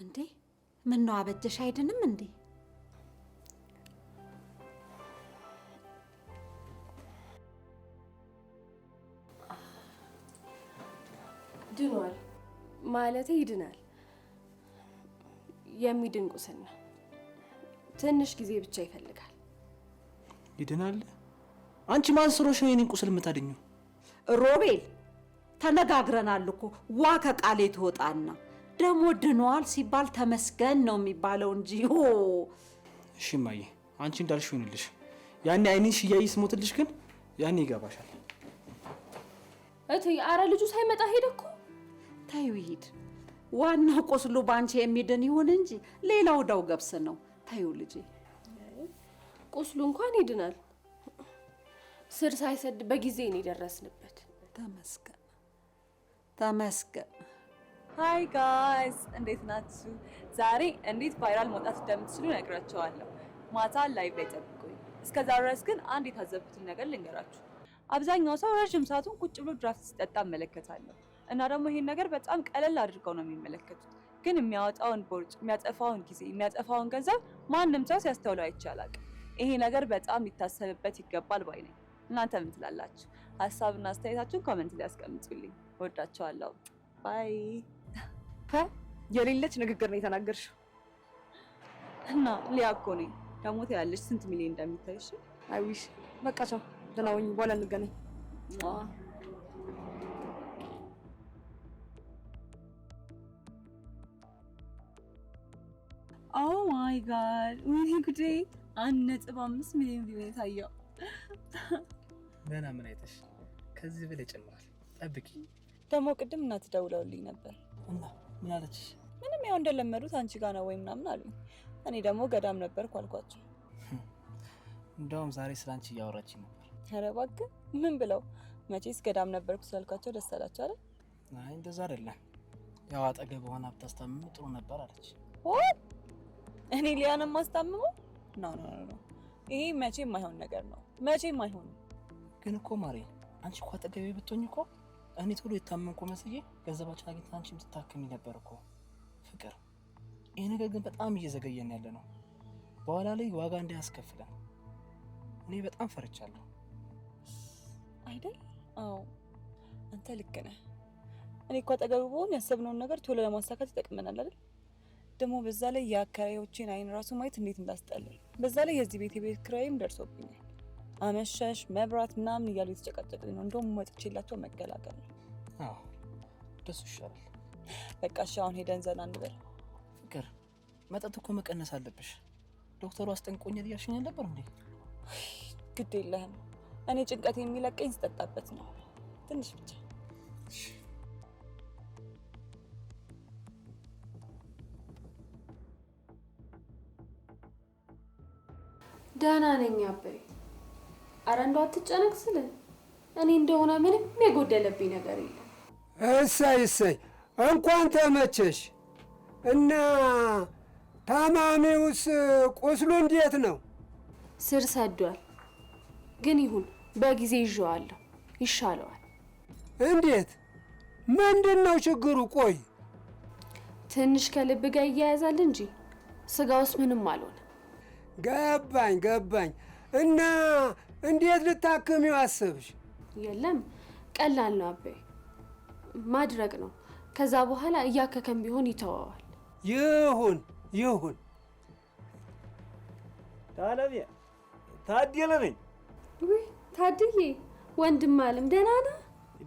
S5: እንዴ ምን ነው አበጀሽ አይድንም እንዴ?
S2: ድኗል ማለቴ ይድናል። የሚድን ቁስል ነው። ትንሽ ጊዜ ብቻ ይፈልጋል።
S3: ይድናል? አንቺ ማን ስሮሽ ነው የኔን ቁስል የምታድኙ?
S5: ሮቤል ተነጋግረናል እኮ ዋ ከቃሌ ትወጣና ደግሞ ድኗል ሲባል ተመስገን ነው የሚባለው እንጂ
S3: እሺ እማዬ አንቺ እንዳልሽ ይሁንልሽ። ያኔ አይንሽ እያየ ስሞትልሽ ግን ያኔ ይገባሻል።
S2: እትዬ አረ ልጁ ሳይመጣ ሄደ እኮ።
S5: ታዩ ይሄድ። ዋናው ቁስሉ ባንቺ የሚድን ይሁን እንጂ ሌላው ዳው ገብስ ነው። ታዩ ልጄ
S2: ቁስሉ እንኳን ይድናል። ስር ሳይሰድ በጊዜ ነው የደረስንበት።
S5: ተመስገን ተመስገን።
S7: ሃይ ጋይስ እንዴት ናችሁ? ዛሬ እንዴት ቫይራል መውጣት እንደምትችሉ ነግራችኋለሁ። ማታ ላይቭ ላይ ጠብቁኝ። እስከዛ ድረስ ግን አንድ የታዘብኩትን ነገር ልንገራችሁ። አብዛኛው ሰው ረጅም ሰዓቱን ቁጭ ብሎ ድራፍት ሲጠጣ እመለከታለሁ እና ደግሞ ይሄን ነገር በጣም ቀለል አድርገው ነው የሚመለከቱት። ግን የሚያወጣውን ቦርጭ፣ የሚያጠፋውን ጊዜ፣ የሚያጠፋውን ገንዘብ ማንም ሰው ሲያስተውለው አይቻላል። ይሄ ነገር በጣም ሊታሰብበት ይገባል ባይ ነኝ። እናንተ ምን ትላላችሁ? ሀሳብና አስተያየታችሁን ኮሜንት ላይ አስቀምጡልኝ። ወዳችኋለሁ። ባይ።
S8: የሌለች ንግግር ነው የተናገርሽው።
S7: እና ሊያ እኮ ነኝ ደግሞ ትያለሽ ስንት ሚሊዮን እንደሚታይሽ።
S8: አይዊሽ በቃ ቻው፣ ደህና ሁኚ፣ በኋላ እንገናኝ።
S7: ኦ ማይ ጋድ ወይኔ ጉዴ! 1.5 ሚሊዮን ቪው የታየው።
S3: ገና ምን አይተሽ? ከዚህ በላይ ጨምራል። ጠብቂ።
S7: ደግሞ ቅድም እናት ደውለውልኝ ነበር
S3: እና ምን አለችሽ?
S7: ምንም ያው እንደለመዱት አንቺ ጋር ነው ወይ ምናምን አሉኝ። እኔ ደግሞ ገዳም ነበርኩ አልኳቸው።
S3: እንደውም ዛሬ ስላንቺ እያወራችኝ ነበር።
S7: ኧረ እባክህ ምን ብለው? መቼስ ገዳም ነበርኩ ስላልኳቸው ደስ አላቸው አይደል?
S3: አይ እንደዛ አይደለም። ያው አጠገብ ሆና ብታስታምሙ ጥሩ ነበር አለች።
S7: እኔ ሊያንም ማስታምመው? ኖ ኖ ኖ፣ ይሄ መቼም አይሆን ነገር ነው። መቼም አይሆንም።
S3: ግን እኮ ማሬ አንቺ እኮ አጠገቤ ብትሆኝ እኮ እኔ ቶሎ የታመንኩ መስዬ ገንዘባችን አግኝተን አንቺም ትታከሚ ነበር እኮ ፍቅር። ይሄ ነገር ግን በጣም እየዘገየን ያለ ነው። በኋላ ላይ ዋጋ እንዳያስከፍለን እኔ በጣም ፈርቻለሁ።
S7: አይደል? አዎ አንተ ልክ ነህ። እኔ እኮ አጠገብ ብሆን ያሰብነውን ነገር ቶሎ ለማሳካት ይጠቅመናል አይደል? ደግሞ በዛ ላይ የአከራዮቼን አይን ራሱ ማየት እንዴት እንዳስጠላል። በዛ ላይ የዚህ ቤት የቤት ኪራይም ደርሶብኛል። አመሻሽ መብራት ምናምን እያሉ የተጨቃጨቁኝ ነው። እንደውም ወጥቼላቸው መገላገል ነው።
S3: አዎ ደስ ይሻላል።
S7: በቃ እሺ አሁን ሄደን ዘና እንበል።
S3: ፍቅር መጠጥ እኮ መቀነስ አለብሽ። ዶክተሩ አስጠንቆኛል እያልሽኝ ነበር እንዴ?
S7: ግድ የለህም። እኔ ጭንቀት የሚለቀኝ ስጠጣበት ነው። ትንሽ ብቻ።
S2: ደህና ነኝ አበይ። አረ እንደው አትጨነቅ ስል እኔ እንደሆነ ምንም የጎደለብኝ ነገር የለም።
S6: እሰይ እሰይ፣ እንኳን ተመቸሽ። እና ታማሚውስ ቁስሉ እንዴት ነው?
S2: ስር ሰዷል፣ ግን ይሁን በጊዜ ይዤዋለሁ፣ ይሻለዋል።
S6: እንዴት? ምንድን ነው ችግሩ? ቆይ
S2: ትንሽ ከልብ ጋር ይያያዛል እንጂ ስጋውስ ምንም አልሆነ።
S6: ገባኝ ገባኝ። እና እንዴት ልታክሚው አሰብሽ?
S2: የለም ቀላል ነው አበይ፣ ማድረቅ ነው። ከዛ በኋላ እያከከም ቢሆን ይተዋዋል።
S6: ይሁን ይሁን።
S1: ታለቢያ ታደለ ነኝ።
S2: ውይ ታድዬ፣ ወንድም አለም ደህና ነህ?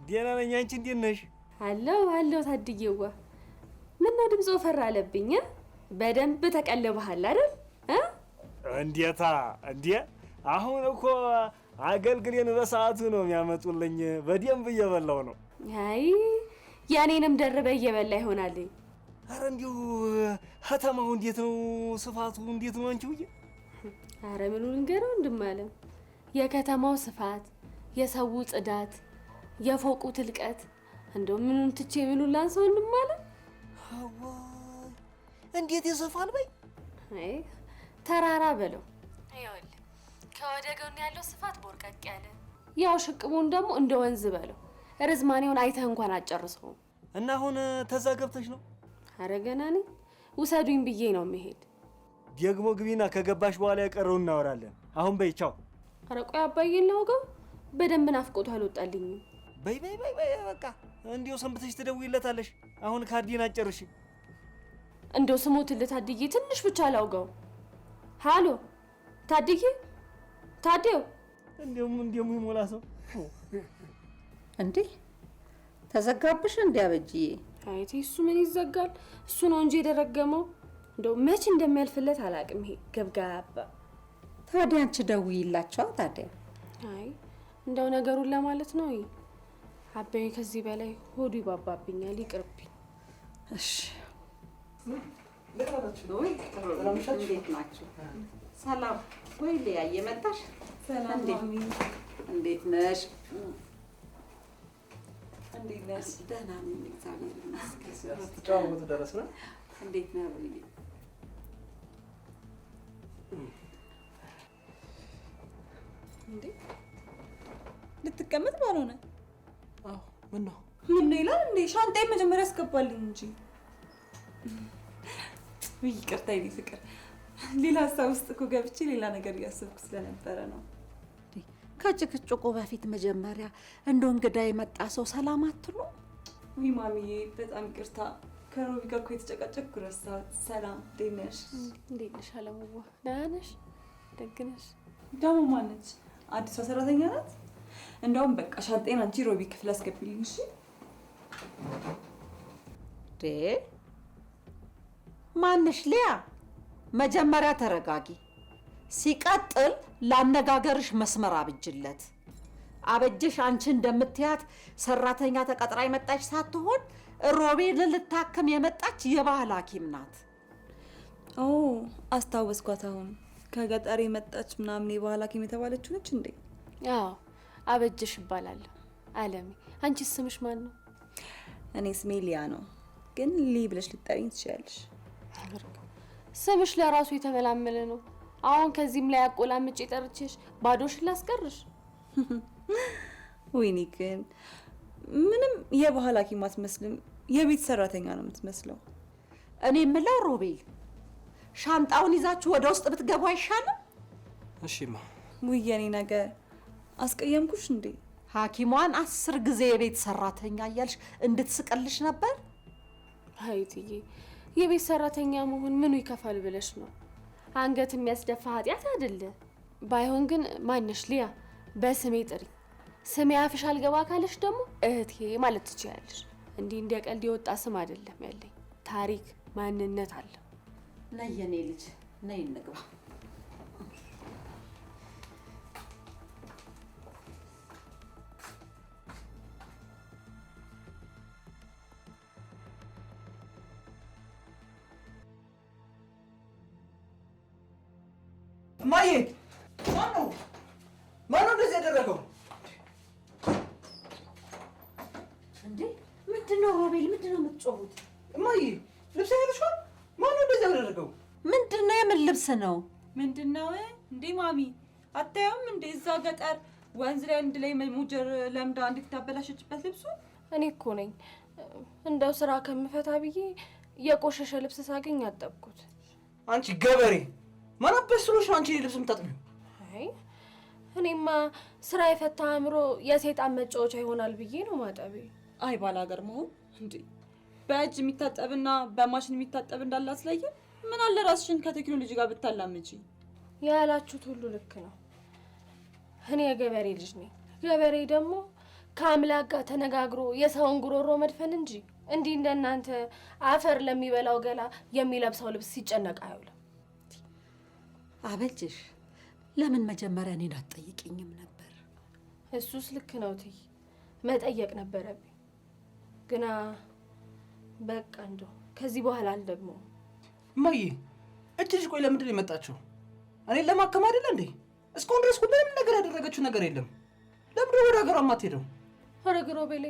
S1: ደህና ነኝ። አንቺ እንዴት ነሽ?
S2: አለው አለው ታድዬዋ። ምን ነው ድምፅ ወፈር አለብኝ? በደንብ ተቀልበሃል አይደል?
S1: እንዴታ እንዴ! አሁን እኮ አገልግሌን በሰዓቱ ነው የሚያመጡልኝ። በደንብ እየበላው ነው።
S2: አይ የኔንም ደርበ እየበላ ይሆናል።
S1: አረ እንዲሁ ከተማው እንዴት ነው? ስፋቱ እንዴት ነው አንቺ? ውዬ
S2: አረ ምኑ ልንገረው እንድማለም፣ የከተማው ስፋት፣ የሰው ጽዳት፣ የፎቁ ትልቀት፣ እንደው ምኑን ትቼ ምኑን ላንሰው እንድማለም።
S1: አዋይ እንዴት ይሰፋል በይ።
S2: አይ ተራራ በለው። ይኸውልህ ከወደ ጎን ያለው ስፋት ቦርቀቅ ያለ፣ ያው ሽቅቡን ደግሞ እንደ ወንዝ በለው። ርዝማኔውን አይተህ እንኳን አጨርሰውም።
S1: እና አሁን ተዛ ገብተሽ ነው?
S2: አረ ገና ነኝ። ውሰዱኝ ብዬ ነው የምሄድ።
S1: ደግሞ ግቢና ከገባሽ በኋላ የቀረውን እናወራለን። አሁን በይ ቻው።
S2: ኧረ ቆይ አባዬን ላውጋው፣ በደንብ ናፍቆቱ አልወጣልኝም።
S1: በይ በቃ እንዲያው ሰንብተሽ ትደውይለታለሽ። አሁን ካርዲን አጨርሽ።
S2: እንደው ስሞትልህ ታድዬ ትንሽ ብቻ ላውጋው። ሃሎ ታድዬ፣ ታዲው
S1: እንዲያው ይሞላ ሰው
S5: እንዴ ተዘጋብሽ እንዴ አበጅዬ?
S2: አይቲ እሱ ምን ይዘጋል? እሱ ነው እንጂ የደረገመው። እንደው መች እንደሚያልፍለት አላውቅም። ይሄ ገብጋባ።
S5: ታዲያ አንቺ ደውይላቸው ታዲያ።
S2: አይ እንደው ነገሩን ለማለት ነው። አበይ ከዚህ በላይ ሆዱ ይባባብኛል። ይቅርብኝ።
S5: እሺ እንዴት ናችሁ? ሰላም ወይ ሊያየ መጣሽ?
S7: ሰላም ማሚ።
S5: እንዴት ነሽ?
S7: እንዴት ነሽ?
S5: ደህና ነኝ እግዚአብሔር ይመስገን።
S3: ተጫወቱ ደረስና
S5: እንዴት ነው ወይ?
S7: እንዴ ልትቀመጥ ባልሆነ?
S3: አዎ ምን ነው
S7: ይላል እንዴ? ሻንጣዬን መጀመሪያ ያስገባልኝ እንጂ። ውይ ይቅርታ የኔ ፍቅር፣ ሌላ ሀሳብ ውስጥ እኮ ገብቼ ሌላ ነገር እያሰብኩ ስለነበረ ነው።
S5: ከጭቅጭቁ በፊት መጀመሪያ እንደ እንግዳ የመጣ ሰው ሰላም አትሉ?
S7: ውይ ማሚዬ በጣም ይቅርታ፣ ከሮቢ ጋር እኮ የተጨቃጨቅኩ ረሳሁት። ሰላም እንዴት ነሽ?
S2: እንዴት ነሽ አለሙዋ? ደህና ነሽ? ደግ ነሽ?
S7: ደግሞ ማነች? አዲሷ ሰራተኛ ናት። እንደውም በቃ ሻንጤን አንቺ ሮቢ ክፍል አስገቢልኝ እሺ?
S5: ማንሽ ሊያ? መጀመሪያ ተረጋጊ። ሲቀጥል ላነጋገርሽ መስመር አብጅለት። አበጅሽ አንቺ እንደምትያት ሰራተኛ ተቀጥራ የመጣች ሳትሆን ሮቤልን ልታከም የመጣች የባህል ሐኪም ናት።
S7: ኦ አስታወስኳት። አሁን ከገጠር የመጣች ምናምን የባህል ሐኪም የተባለችው ነች እንዴ?
S2: አዎ አበጅሽ እባላለሁ። አለሜ፣ አንቺስ ስምሽ ማን ነው?
S7: እኔ ስሜ ሊያ ነው፣ ግን ሊ ብለሽ ልትጠሪኝ ትችያለሽ።
S2: ስምሽ ለራሱ የተመላመለ ነው። አሁን ከዚህም ላይ አቆላምጬ ጠርቼሽ ባዶሽን ላስቀርሽ?
S7: ወይኔ ግን ምንም የባህል ሐኪም አትመስልም፣ የቤት ሰራተኛ ነው የምትመስለው።
S5: እኔ የምለው ሮቤል፣ ሻንጣውን ይዛችሁ ወደ ውስጥ ብትገቡ አይሻልም?
S3: እሺማ።
S7: ውይ የኔ ነገር አስቀየምኩሽ እንዴ?
S5: ሐኪሟን 10 ጊዜ የቤት ሰራተኛ እያልሽ እንድትስቀልሽ ነበር።
S2: አይትዬ፣ የቤት ሰራተኛ መሆን ምኑ ይከፋል ብለሽ ነው? አንገት የሚያስደፋ ኃጢአት አይደለ? ባይሆን ግን ማነሽ ሊያ፣ በስሜ ጥሪ። ስሜ አፍሽ አልገባ ካለሽ ደግሞ እህቴ ማለት ትችያለሽ። እንዲህ እንደ ቀልድ የወጣ ስም አይደለም ያለኝ፣ ታሪክ ማንነት አለ።
S5: ነይ የኔ ልጅ ነይ እንግባ።
S3: ማዬ ማነው እንደዚህ ያደረገው?
S5: እንዴ ምንድነው ሮቤል? ምንድነው የምትጮሁት?
S3: ማዬ ልብስ አይነሽዋል? ማነው እንደዚህ ያደረገው?
S5: ምንድነው? የምን ልብስ ነው?
S7: ምንድነው እንዴ ማሚ? አታየውም እንዴ እዛ ገጠር ወንዝ ላይ አንድ ላይ ሙጀር ለምዳ እንዴት ታበላሸችበት ልብሱ?
S2: እኔ እኮ ነኝ እንደው ስራ ከምፈታ ብዬ የቆሸሸ ልብስ ሳገኝ አጠብኩት።
S3: አንቺ ገበሬ ማን አበስሮሽ አንቺ ልብስ የምታጥቢው?
S2: አይ እኔማ ስራ የፈታ አእምሮ የሰይጣን መጫወቻ ይሆናል ብዬ ነው ማጠቤ።
S7: አይ ባላገር መሆን እንዴ! በእጅ የሚታጠብና በማሽን የሚታጠብ እንዳለ አስለየ። ምን አለ ራስሽን ከቴክኖሎጂ ጋር ብታላምጪ።
S2: ያላችሁት ሁሉ ልክ ነው። እኔ የገበሬ ልጅ ነኝ። ገበሬ ደግሞ ከአምላክ ጋር ተነጋግሮ የሰውን ጉሮሮ መድፈን እንጂ እንዲህ እንደናንተ አፈር ለሚበላው ገላ የሚለብሰው ልብስ ሲጨነቅ አይውልም።
S5: አበጅሽ ለምን መጀመሪያ እኔን አትጠይቂኝም ነበር?
S2: እሱስ ልክ ነው እትዬ፣ መጠየቅ ነበረብኝ። ግና በቃ እንደው ከዚህ በኋላ አልደግመውም።
S3: እማዬ እቺ ልጅ ቆይ ለምንድን ነው የመጣችው? እኔን ለማከም አይደለ እንዴ? እስካሁን ድረስ ምንም ነገር ያደረገችው ነገር የለም። ለምንድን ነው ወደ ሀገሯ የማትሄደው?
S2: ኧረ ግሮቤሌ፣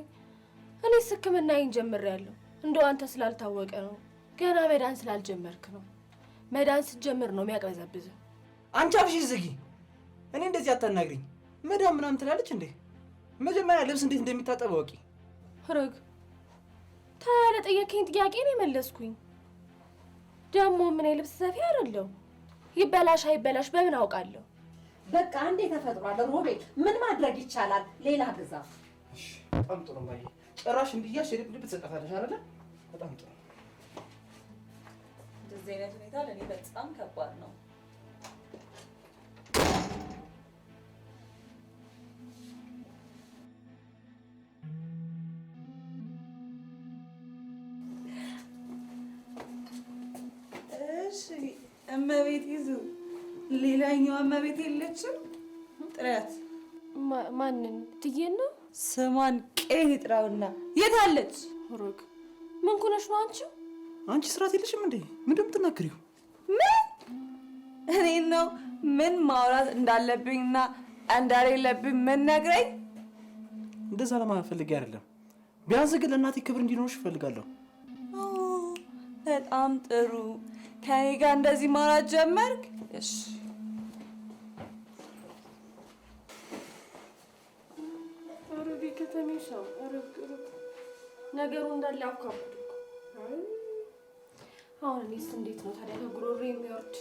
S2: እኔስ ሕክምናዬን ጀምሬያለሁ። እንደው አንተ ስላልታወቀ ነው። ገና መዳን ስላልጀመርክ ነው። መዳን ስትጀምር ነው የሚያቅበዘብዝህ።
S3: አንቺ አፍሽን ዝጊ። እኔ እንደዚህ አታናግሪኝ። መዳም ምናምን ትላለች እንዴ? መጀመሪያ ልብስ እንዴት እንደሚታጠብ ወቂ።
S2: ረግ ታዲያ ለጠየቀኝ ጥያቄ ነው የመለስኩኝ። ደግሞ ምን ልብስ ሰፊ አይደለም። ይበላሽ አይበላሽ በምን አውቃለሁ?
S5: በቃ አንዴ ተፈጥሯል። ሮቤል ምን ማድረግ ይቻላል? ሌላ ግዛ።
S3: እሺ በጣም ጥሩ ማየ። ጭራሽ እንዲያሽ ልብ ትሰጣታለሽ አይደለ? በጣም ጥሩ።
S7: እንደዚህ አይነት ሁኔታ ለእኔ በጣም ከባድ ነው። እሺ እመቤት ይዙ፣ ሌላኛዋ እመቤት የለችም? ጥረት
S2: ማንን? ትዬን ነው?
S7: ስሟን ቄን ይጥራውና የት አለች?
S2: ሩቅ ምን ኩነሽ ነው አንቺ?
S3: አንቺ ስርዓት የለሽም እንዴ? ምንድን የምትናገሪው?
S7: ምን እኔን ነው ምን ማውራት እንዳለብኝና እንዳሌለብኝ ምን ነግረኝ?
S3: እንደዛ ለማለት ፈልጌ አይደለም። ቢያንስ ግን ለእናቴ ክብር እንዲኖርሽ እፈልጋለሁ።
S7: በጣም ጥሩ። ከኔ ጋር እንደዚህ ማውራት ጀመርክ? እሺ
S2: ሩቢ ከተሜ ሰው ሩቅ ነገሩ እንዳለ አውቃለሁ። አሁን እኔስ እንዴት ነው ታዲያ ከጉሮሮ የሚወርድ?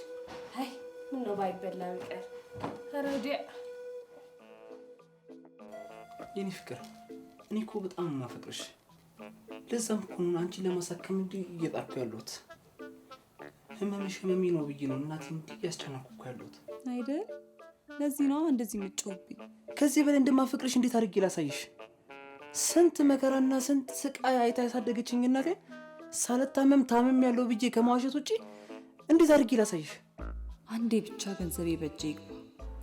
S2: አይ ምን ነው ባይበላ ቢቀር። ኧረ ወዲያ
S3: የኔ ፍቅር፣ እኔ እኮ በጣም የማፈቅርሽ። ለዛም እኮ ነው አንቺን ለማሳከም እንዲህ እየጣርኩ ያለሁት። ህመምሽ ህመሜ ነው ብዬ ነው እናቴ እንዲህ እያስጨነኩ እኮ ያለሁት
S7: አይደል? ለዚህ ነው እንደዚህ የምትጮህብኝ።
S3: ከዚህ በላይ እንደማፈቅርሽ እንዴት አድርጌ ላሳይሽ? ስንት መከራና ስንት ስቃይ አይታ ያሳደገችኝ እናቴ ሳልታመም ታመም ያለው ብዬ ከመዋሸት ውጪ እንዴት አድርጌ ላሳይሽ?
S7: አንዴ ብቻ ገንዘቤ በእጄ ይግባ።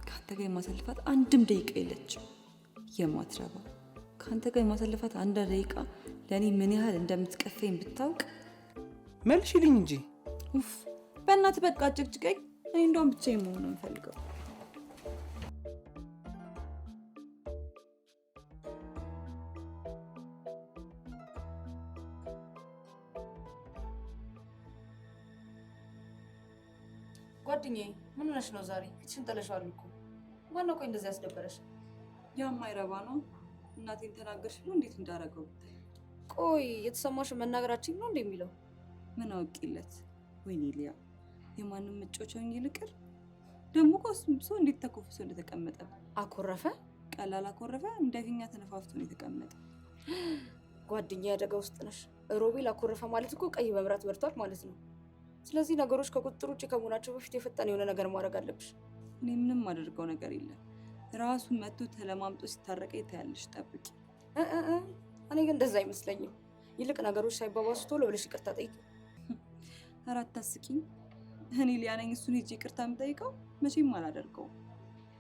S7: ከአንተ ጋር የማሳልፋት አንድም ደቂቃ የለችም። የማትረባ ከአንተ ጋር የማሳልፋት አንድ ደቂቃ ለእኔ ምን ያህል እንደምትቀፈኝ ብታውቅ።
S3: መልሽልኝ እንጂ።
S7: ኡፍ በእናትህ በቃ ጭቅጭቀኝ። እኔ እንደውም ብቻዬን መሆን ነው የምፈልገው።
S8: ጓደኛዬ ምን ሆነሽ ነው ዛሬ? ፊትሽን ጠለሽዋል እኮ። ማነው ቆይ እንደዚህ ያስደበረሽ?
S7: ያ የማይረባ ነው። እናቴን ተናገርሽ ብሎ እንዴት እንዳደረገው ብታይ።
S8: ቆይ የተሰማሽን መናገራችን ነው እንደ የሚለው?
S7: ምን አውቄለት። ወይኔ ሊያ፣ የማንም መጫወቻውን ይልቅር። ደግሞ እሱም ሰው እንዴት ተኮፍሶ እንደተቀመጠ።
S8: አኮረፈ?
S7: ቀላል አኮረፈ። እንደፊኛ ተነፋፍቶ ነው የተቀመጠ።
S8: ጓደኛዬ አደጋ ውስጥ ነሽ። ሮቤል አኮረፈ ማለት እኮ ቀይ መብራት በርቷል ማለት ነው። ስለዚህ ነገሮች ከቁጥጥር ውጭ ከመሆናቸው በፊት የፈጠነ የሆነ ነገር ማድረግ አለብሽ።
S7: እኔ ምንም አደርገው ነገር የለም። ራሱ መጥቶ ተለማምጦ ሲታረቀ ይታያለሽ። ጠብቂ።
S8: እኔ ግን እንደዛ አይመስለኝም። ይልቅ ነገሮች ሳይባባሱ ቶሎ ብለሽ ይቅርታ ጠይቂ።
S7: ኧረ አታስቂኝ። እኔ ሊያ ነኝ እሱን ሂጅ ይቅርታ የምጠይቀው? መቼም አላደርገውም።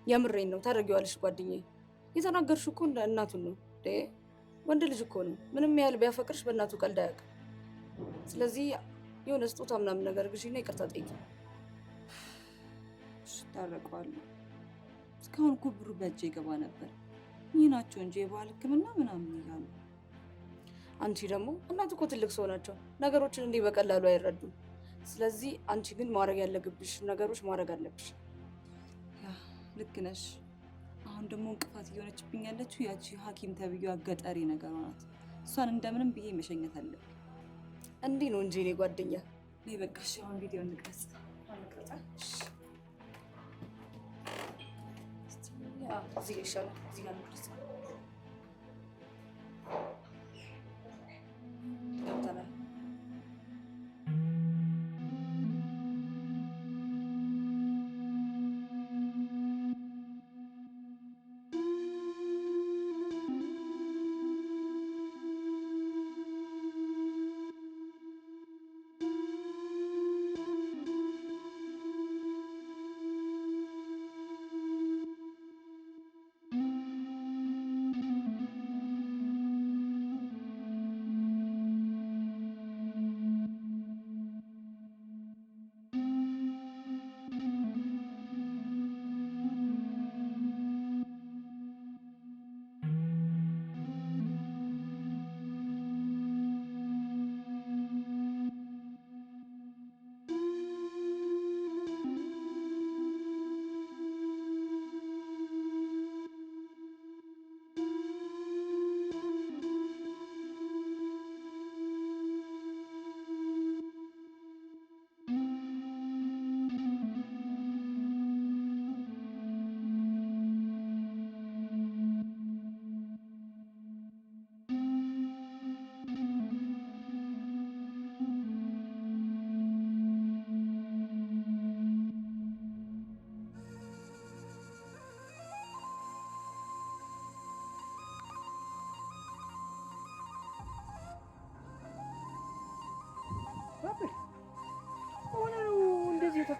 S8: የምሬን ነው። ታደርጊዋለሽ ጓደኛዬ። የተናገርሽው እኮ እናቱን ነው። ወንድ ልጅ እኮ ነው። ምንም ያህል ቢያፈቅርሽ በእናቱ ቀልድ አያውቅም። ስለዚህ የሆነ ስጦታ ምናምን ነገር ግዢና ይቅርታ ጠይቂ።
S7: ታረቀዋለሁ። እስካሁን እኮ ብሩ በእጄ ይገባ ነበር። ይህ ናቸው እንጂ የባህል ሕክምና ምናምን እያሉ።
S8: አንቺ ደግሞ እናቱ እኮ ትልቅ ሰው ናቸው። ነገሮችን እንዲህ በቀላሉ አይረዱም። ስለዚህ አንቺ ግን ማድረግ ያለብሽ ነገሮች ማድረግ አለብሽ።
S7: ልክ ነሽ። አሁን ደግሞ እንቅፋት እየሆነችብኝ ያለችው ያቺ ሐኪም ተብዬዋ ገጠሬ ነገር ናት። እሷን እንደምንም ብዬ መሸኘት አለብኝ።
S8: እንዲህ ነው እንጂ እኔ ጓደኛ።
S7: እኔ በቃ እሺ፣ አሁን ቪዲዮ እንቅረጽ።
S8: እዚህ ጋር ይሻላል። እዚህ ጋር እንቅረጽ። ገብተናል።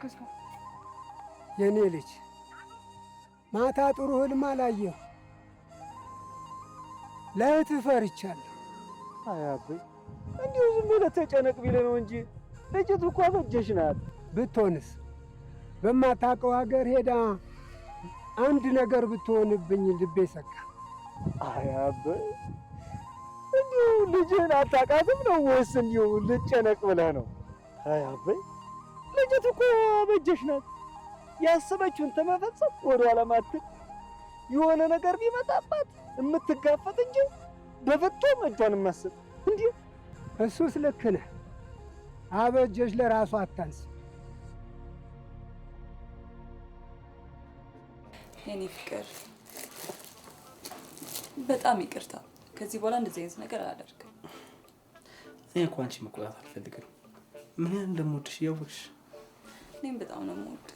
S1: ያረከስከው?
S6: የኔ ልጅ ማታ ጥሩ ህልም አላየሁ። ለእህትህ ፈርቻለሁ።
S1: አይ አበይ እንዲሁ ዝም ብለህ ተጨነቅ ቢልህ ነው እንጂ ልጅቱ እኮ አበጀሽ ናት።
S6: ብትሆንስ በማታውቀው ሀገር ሄዳ አንድ ነገር ብትሆንብኝ ልቤ ሰጋ።
S1: አይ አበይ እንዲሁ ልጅህን አታውቃትም ነው ወይስ እንዲሁ ልጨነቅ ብለህ ነው? አይ አበይ ልጅቱ እኮ አበጀሽ ናት። ያሰበችውን ተመፈጸም ወደኋላ ማትል የሆነ ነገር ቢመጣባት የምትጋፈጥ እንጂ በፍጹም እጇን የማትሰጥ እንዴ።
S6: እሱስ ልክ ነህ። አበጀሽ ለራሱ አታንስ።
S7: የኔ ፍቅር በጣም ይቅርታ። ከዚህ በኋላ እንደዚህ አይነት ነገር አላደርግም።
S3: እኔ እኮ አንቺ መቆጣት አልፈልግም። ምን ያህል እንደምወድሽ እያወቅሽ።
S7: እኔም በጣም ነው የምወድ።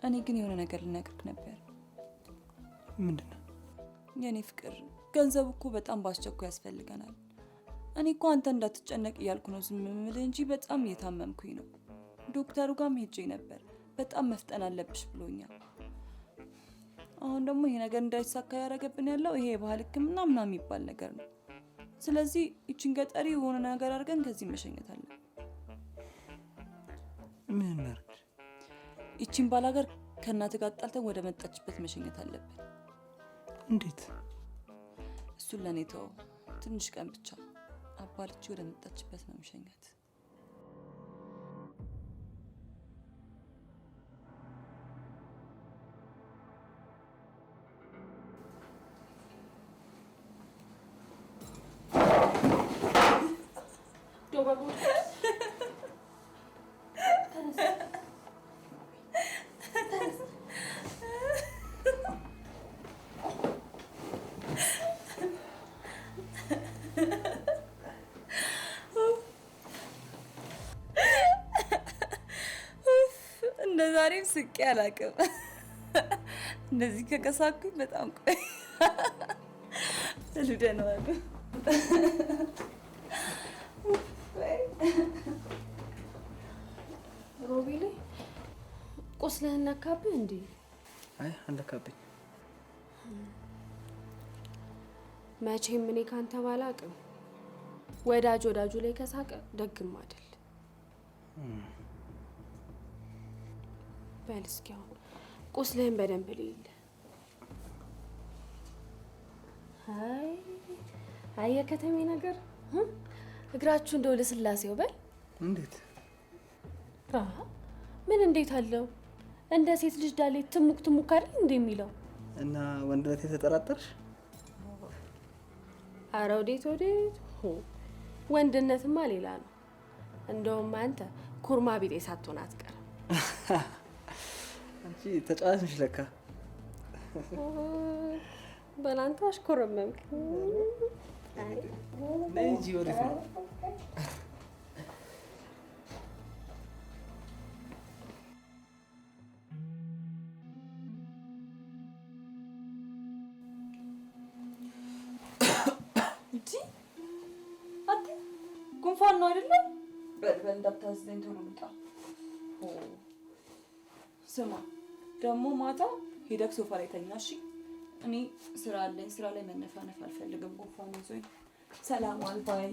S7: እኔ ግን የሆነ ነገር ልነግርህ ነበር።
S3: ምንድን ነው?
S7: የኔ ፍቅር ገንዘብ እኮ በጣም በአስቸኳይ ያስፈልገናል። እኔ እኮ አንተ እንዳትጨነቅ እያልኩ ነው ዝም የምልህ እንጂ በጣም እየታመምኩኝ ነው። ዶክተሩ ጋርም ሄጄ ነበር። በጣም መፍጠን አለብሽ ብሎኛል። አሁን ደግሞ ይሄ ነገር እንዳይሳካ ያደረገብን ያለው ይሄ የባህል ሕክምና ምናምን የሚባል ነገር ነው። ስለዚህ ይችን ገጠሪ የሆነ ነገር አድርገን ከዚህ መሸኘት አለን።
S3: ምን እናድርግ?
S7: ይችን ባላገር ከእናትህ ጋር ጣልተን ወደ መጣችበት መሸኘት አለብን።
S3: እንዴት?
S7: እሱን ለእኔ ተወው። ትንሽ ቀን ብቻ አባልቼ ወደ መጣችበት ነው መሸኘት። ዛሬም ስቄ አላውቅም። እንደዚህ ከቀሳኩኝ በጣም ቆይ ልደነዋል።
S2: ሮቤሌ ቁስልህን ነካብህ እንዴ?
S3: አይ አልነካብኝ።
S2: መቼም እኔ ካንተ ባላቅም ወዳጅ ወዳጁ ላይ ከሳቀ ደግም አይደል። በል እስኪ አሁን ቁስልህን በደንብ ልይልህ። አይ የከተሜ ነገር እግራችሁ እንደው ለስላሴው በል።
S3: እንዴት?
S2: ምን እንዴት አለው? እንደ ሴት ልጅ ዳሌ ትሙክ ትሙክ አይደል እንደሚለው
S3: እና ወንድነት የተጠራጠርሽ?
S2: ኧረ ወዴት ወዴት፣ ወንድነትማ ሌላ ነው። እንደውም አንተ ኩርማ ቢጤ ሳትሆን አትቀርም።
S3: አንቺ ተጫዋች ነሽ ለካ።
S2: በላንተ አሽኮረመምክ።
S3: ነይ እንጂ ወዴት ነው?
S7: ጉንፋን ነው አይደለ? በል እንዳታዝዘኝ ቶሎ ምጣ። ስማ ደግሞ ማታ ሄደክ ሶፋ ላይ ተኛ እሺ? እኔ ስራ አለኝ። ስራ ላይ መነፋነፍ አልፈልግም። ጉንፋን ይዞኝ። ሰላም አልባይ።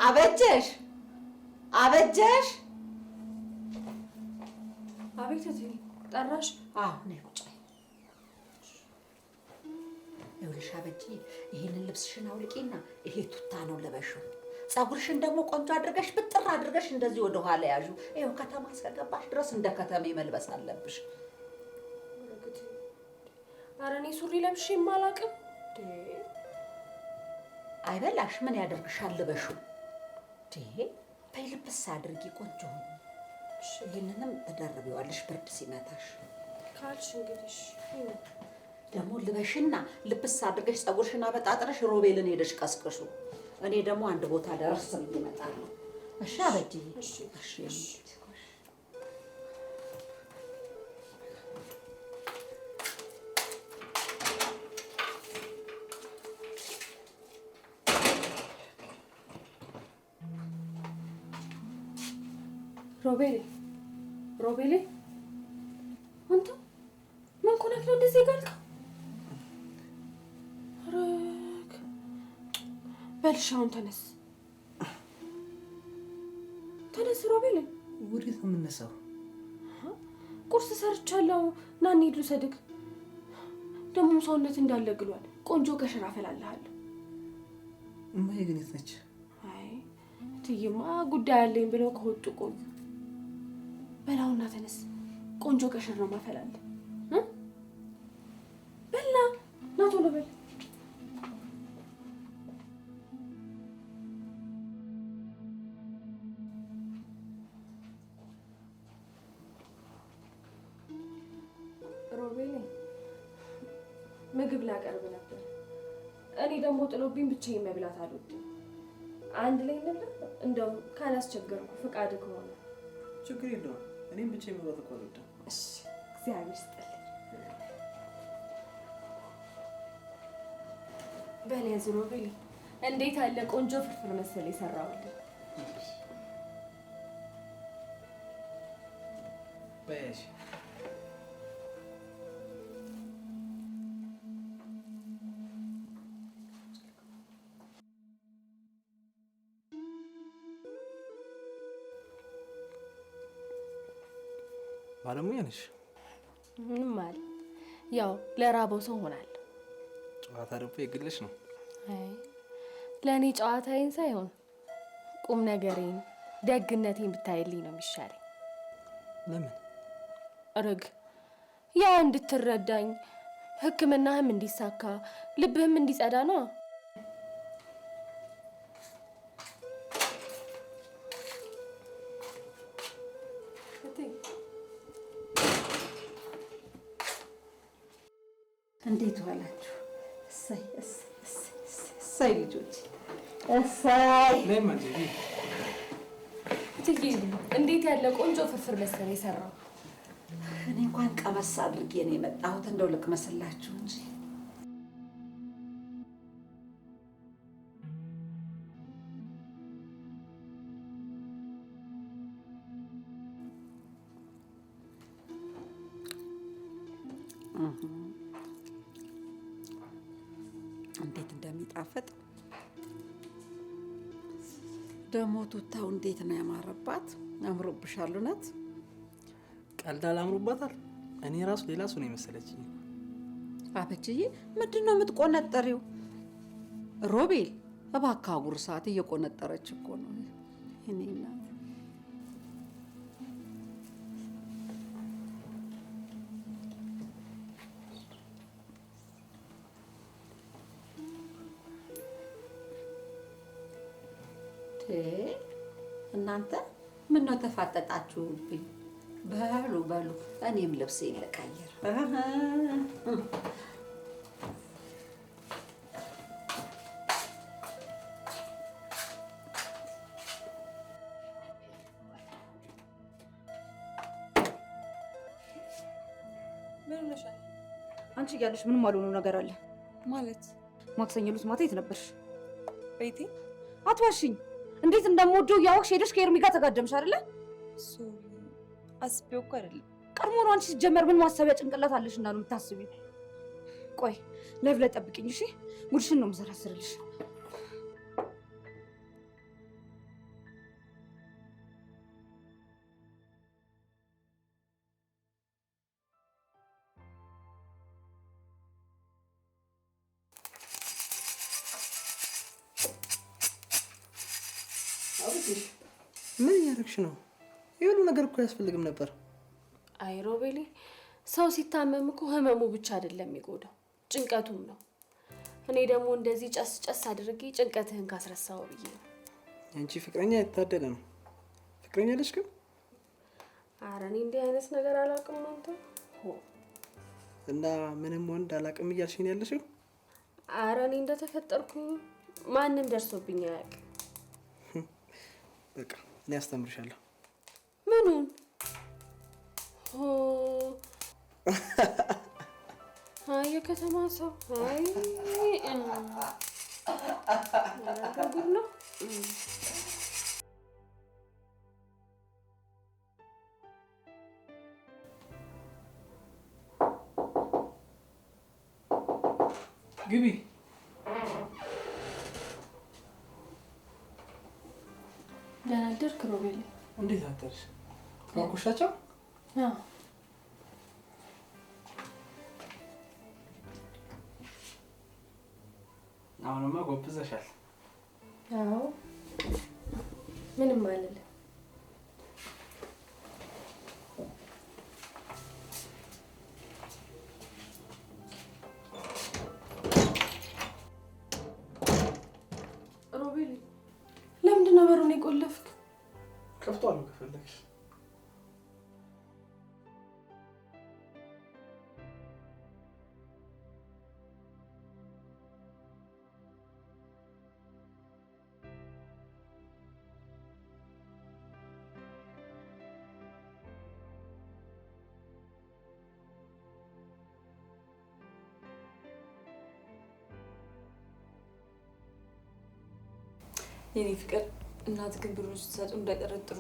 S5: አበጀሽ አበጀሽ።
S2: አቤት እቴ ጠራሽ?
S5: አዎ ነይ ቁጭ በይ። ይኸውልሽ አበጂ፣ ይሄንን ልብስሽን አውልቂና ይሄ ቱታ ነው ለበሽው። ፀጉርሽን ደግሞ ቆንጆ አድርገሽ ብጥር አድርገሽ እንደዚህ ወደ ኋላ ያዡ። ይኸው ከተማ እስከገባሽ ድረስ እንደ ከተሜ መልበስ አለብሽ።
S2: ኧረ እኔ ሱሪ ለብሼም አላውቅም።
S5: አይበላሽ ምን ያደርግሻል? ልበሹ በይ ልብስ አድርጊ ቆንጆ። ይህንንም ትደርቢዋለሽ ብርድ ሲመታሽ
S2: ካልሽ እንግዲህ
S5: ደግሞ ልበሽና ልብስ አድርገሽ ፀጉርሽን አበጣጥረሽ ሮቤልን ሄደሽ ቀስቅሹ። እኔ ደግሞ አንድ ቦታ ደረስ ብዬ እመጣለሁ። እሺ አበጂ? እሺ።
S2: ሮቤሌ አንተ ምን ኮነክ ነው እንደዚህ ጋልከው? ረክ በልሻውን ተነስ ሮቤሌ።
S3: ወዴት ነው የምነሳው?
S2: ቁርስ ሰርቻለሁ ና እንሂድ ልውሰድክ። ደግሞ ሰውነት እንዳለ ግሏል። ቆንጆ ከሽራ አፈላልሃለሁ።
S3: እማዬ ግን የት ነች?
S2: አይ እትዬማ ጉዳይ አለኝ ብለው ከወጡ ቆዩ። በላውና ተነስ። ቆንጆ ከሽር ነው ማፈላለ። በላ ና ቶሎ በል። ሮቤሌ ምግብ ላቀርብ ነበር። እኔ ደግሞ ጥሎብኝ ብቻዬን መብላት አልወድም። አንድ ላይ እንብላ። እንደው ካላስቸገርኩ ፍቃድ ከሆነ
S3: ችግር የለውም። እኔም ብቻዬን መብላት እኮ አልወድም።
S2: እሺ እግዚአብሔር ይስጥልኝ። በለዝ ሮቤሌ እንዴት አለ ቆንጆ ፍርፍር መሰለ የሰራሁልህ።
S3: በያሽ ባለሙያ ነሽ?
S2: ምንም ማለት ያው ለራበው ሰው ሆናለሁ።
S3: ጨዋታ ደግሞ የግልሽ ነው?
S2: አይ ለእኔ ጨዋታዬን ሳይሆን ቁም ነገሬን ደግነቴን ብታይልኝ ነው የሚሻለኝ።
S3: ለምን?
S2: እርግ ያው እንድትረዳኝ፣ ሕክምናህም እንዲሳካ፣ ልብህም እንዲጸዳ ነው።
S5: እንዴት ዋላችሁ? እሰይ ልጆች እሰይ።
S2: እትዬ እንዴት ያለ ቆንጆ ፍርፍር መሰለ የሰራው።
S5: እኔ እንኳን ቀመስ አድርጌ ነው የመጣሁት እንደው ልቅመስላችሁ እንጂ። እንዴት እንደሚጣፍጥ ደግሞ ቱታው እንዴት ነው ያማረባት! አምሮብሻል። እውነት
S3: ቀልድ አላምሮባታል። እኔ ራሱ ሌላ ሰው ነው የመሰለችኝ።
S5: አበችዬ ምንድን ነው የምትቆነጠሪው? ሮቤል እባክህ አጉርሳት፣ እየቆነጠረች እኮ ነው። እኔ እናት እናንተ ምን ነው ተፋጠጣችሁብኝ? በሉ በሉ እኔም ልብሴ ልቀይር።
S7: ምን ሆነሻል?
S8: አንቺ እያለሽ ምንም አልሆነው ነገር አለ
S7: ማለት?
S8: ማክሰኞ ዕለት ማታ የት ነበርሽ?
S7: ቤቴ።
S8: አትዋሽኝ። እንዴት እንደምወደው እያወቅሽ ሄደሽ ከኤርሚ ጋር ተጋደምሽ አይደለ?
S7: አስቤው እኮ አይደለም።
S8: ቀድሞ ነው አንቺ ሲጀመር ምን ማሰቢያ ጭንቅላት አለሽ እና ነው የምታስቢው? ቆይ ላይቭ ላይ ጠብቂኝ እሺ? ጉድሽን ነው የምዘረዝርልሽ።
S3: ምን እያደረግሽ ነው? ይህ ሁሉ ነገር እኮ አያስፈልግም ነበር።
S2: አይ ሮቤሌ ሰው ሲታመም እኮ ህመሙ ብቻ አይደለም የሚጎዳው ጭንቀቱም ነው። እኔ ደግሞ እንደዚህ ጨስ ጨስ አድርጌ ጭንቀትህን ካስረሳው ብዬ ነው።
S3: አንቺ ፍቅረኛ የታደለ ነው። ፍቅረኛ አለሽ ግን?
S2: ኧረ እኔ እንዲህ አይነት ነገር አላውቅም። አንተ
S3: እና ምንም ወንድ አላውቅም እያልሽኝ ነው ያለሽው?
S2: ኧረ እኔ እንደተፈጠርኩ ማንም ደርሶብኝ አያውቅም።
S3: በቃ እኔ አስተምርሻለሁ።
S2: ምኑን? አይ የከተማ ሰው አይ ጉድ ነው።
S3: ግቢ።
S2: ደህና አደርክ ሮቤል?
S3: እንዴት አደርሽ? አንኩሻቸው?
S2: አዎ።
S3: አሁንማ ጎብዘሻል።
S2: አዎ ምንም አልልም። ሮቤል ለምንድን ነው በሩን የቆለፍክ?
S3: ከፍቷል ከፈለግሽ።
S7: የኔ ፍቅር እናት ግን ብሩን ስትሰጡ እንዳይጠረጥሩ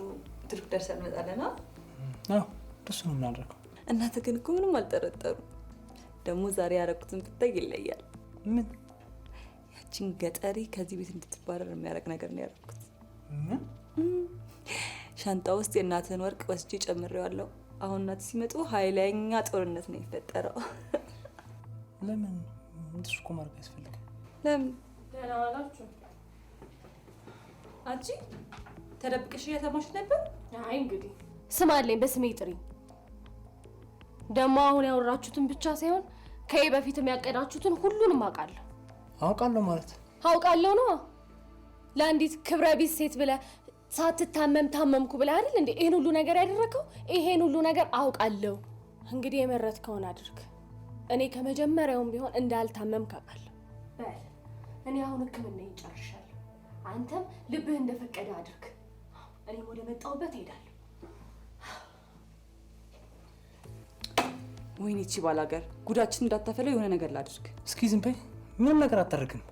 S7: ድርቅ ደርሰን እንመጣለን።
S3: አዎ እሱ ነው የምናደርገው።
S7: እናት ግን እኮ ምንም አልጠረጠሩ። ደግሞ ዛሬ ያደረኩትን ብታይ ይለያል።
S3: ምን?
S7: ያቺን ገጠሪ ከዚህ ቤት እንድትባረር የሚያደርግ ነገር ነው ያደረኩት። ሻንጣ ውስጥ የእናትህን ወርቅ ወስጄ ጨምሬዋለሁ። አሁን እናት ሲመጡ ኃይለኛ ጦርነት ነው የሚፈጠረው።
S3: ለምን? እንደሱ እኮ ማድረግ ያስፈልጋል።
S7: ለምን?
S2: ደህና ዋላችሁ።
S7: አንቺ ተደብቀሽ እየተማሽ ነበር?
S2: አይ እንግዲህ ስም አለኝ፣ በስሜ ጥሪ። ደግሞ አሁን ያወራችሁትን ብቻ ሳይሆን ከይ በፊትም ያቀዳችሁትን ሁሉንም አውቃለሁ።
S3: አውቃለሁ ማለት
S2: አውቃለሁ ነው። ለአንዲት ክብረ ቢስ ሴት ብለህ ሳትታመም ታመምኩ ብለህ አይደል እንዴ ይሄን ሁሉ ነገር ያደረከው? ይሄን ሁሉ ነገር አውቃለሁ። እንግዲህ የመረጥከውን አድርግ። እኔ ከመጀመሪያውም ቢሆን እንዳልታመም ካውቃለሁ። በል እኔ አሁን ሕክምናዬን ጨርሻለሁ። አንተም ልብህ እንደፈቀደ አድርግ። እኔም ወደ መጣሁበት እሄዳለሁ።
S7: ወይኔ እቺ ባላገር ጉዳችን እንዳታፈለ የሆነ ነገር ላድርግ።
S3: እስኪ ዝም በይ። ምንም ነገር አታደርግም።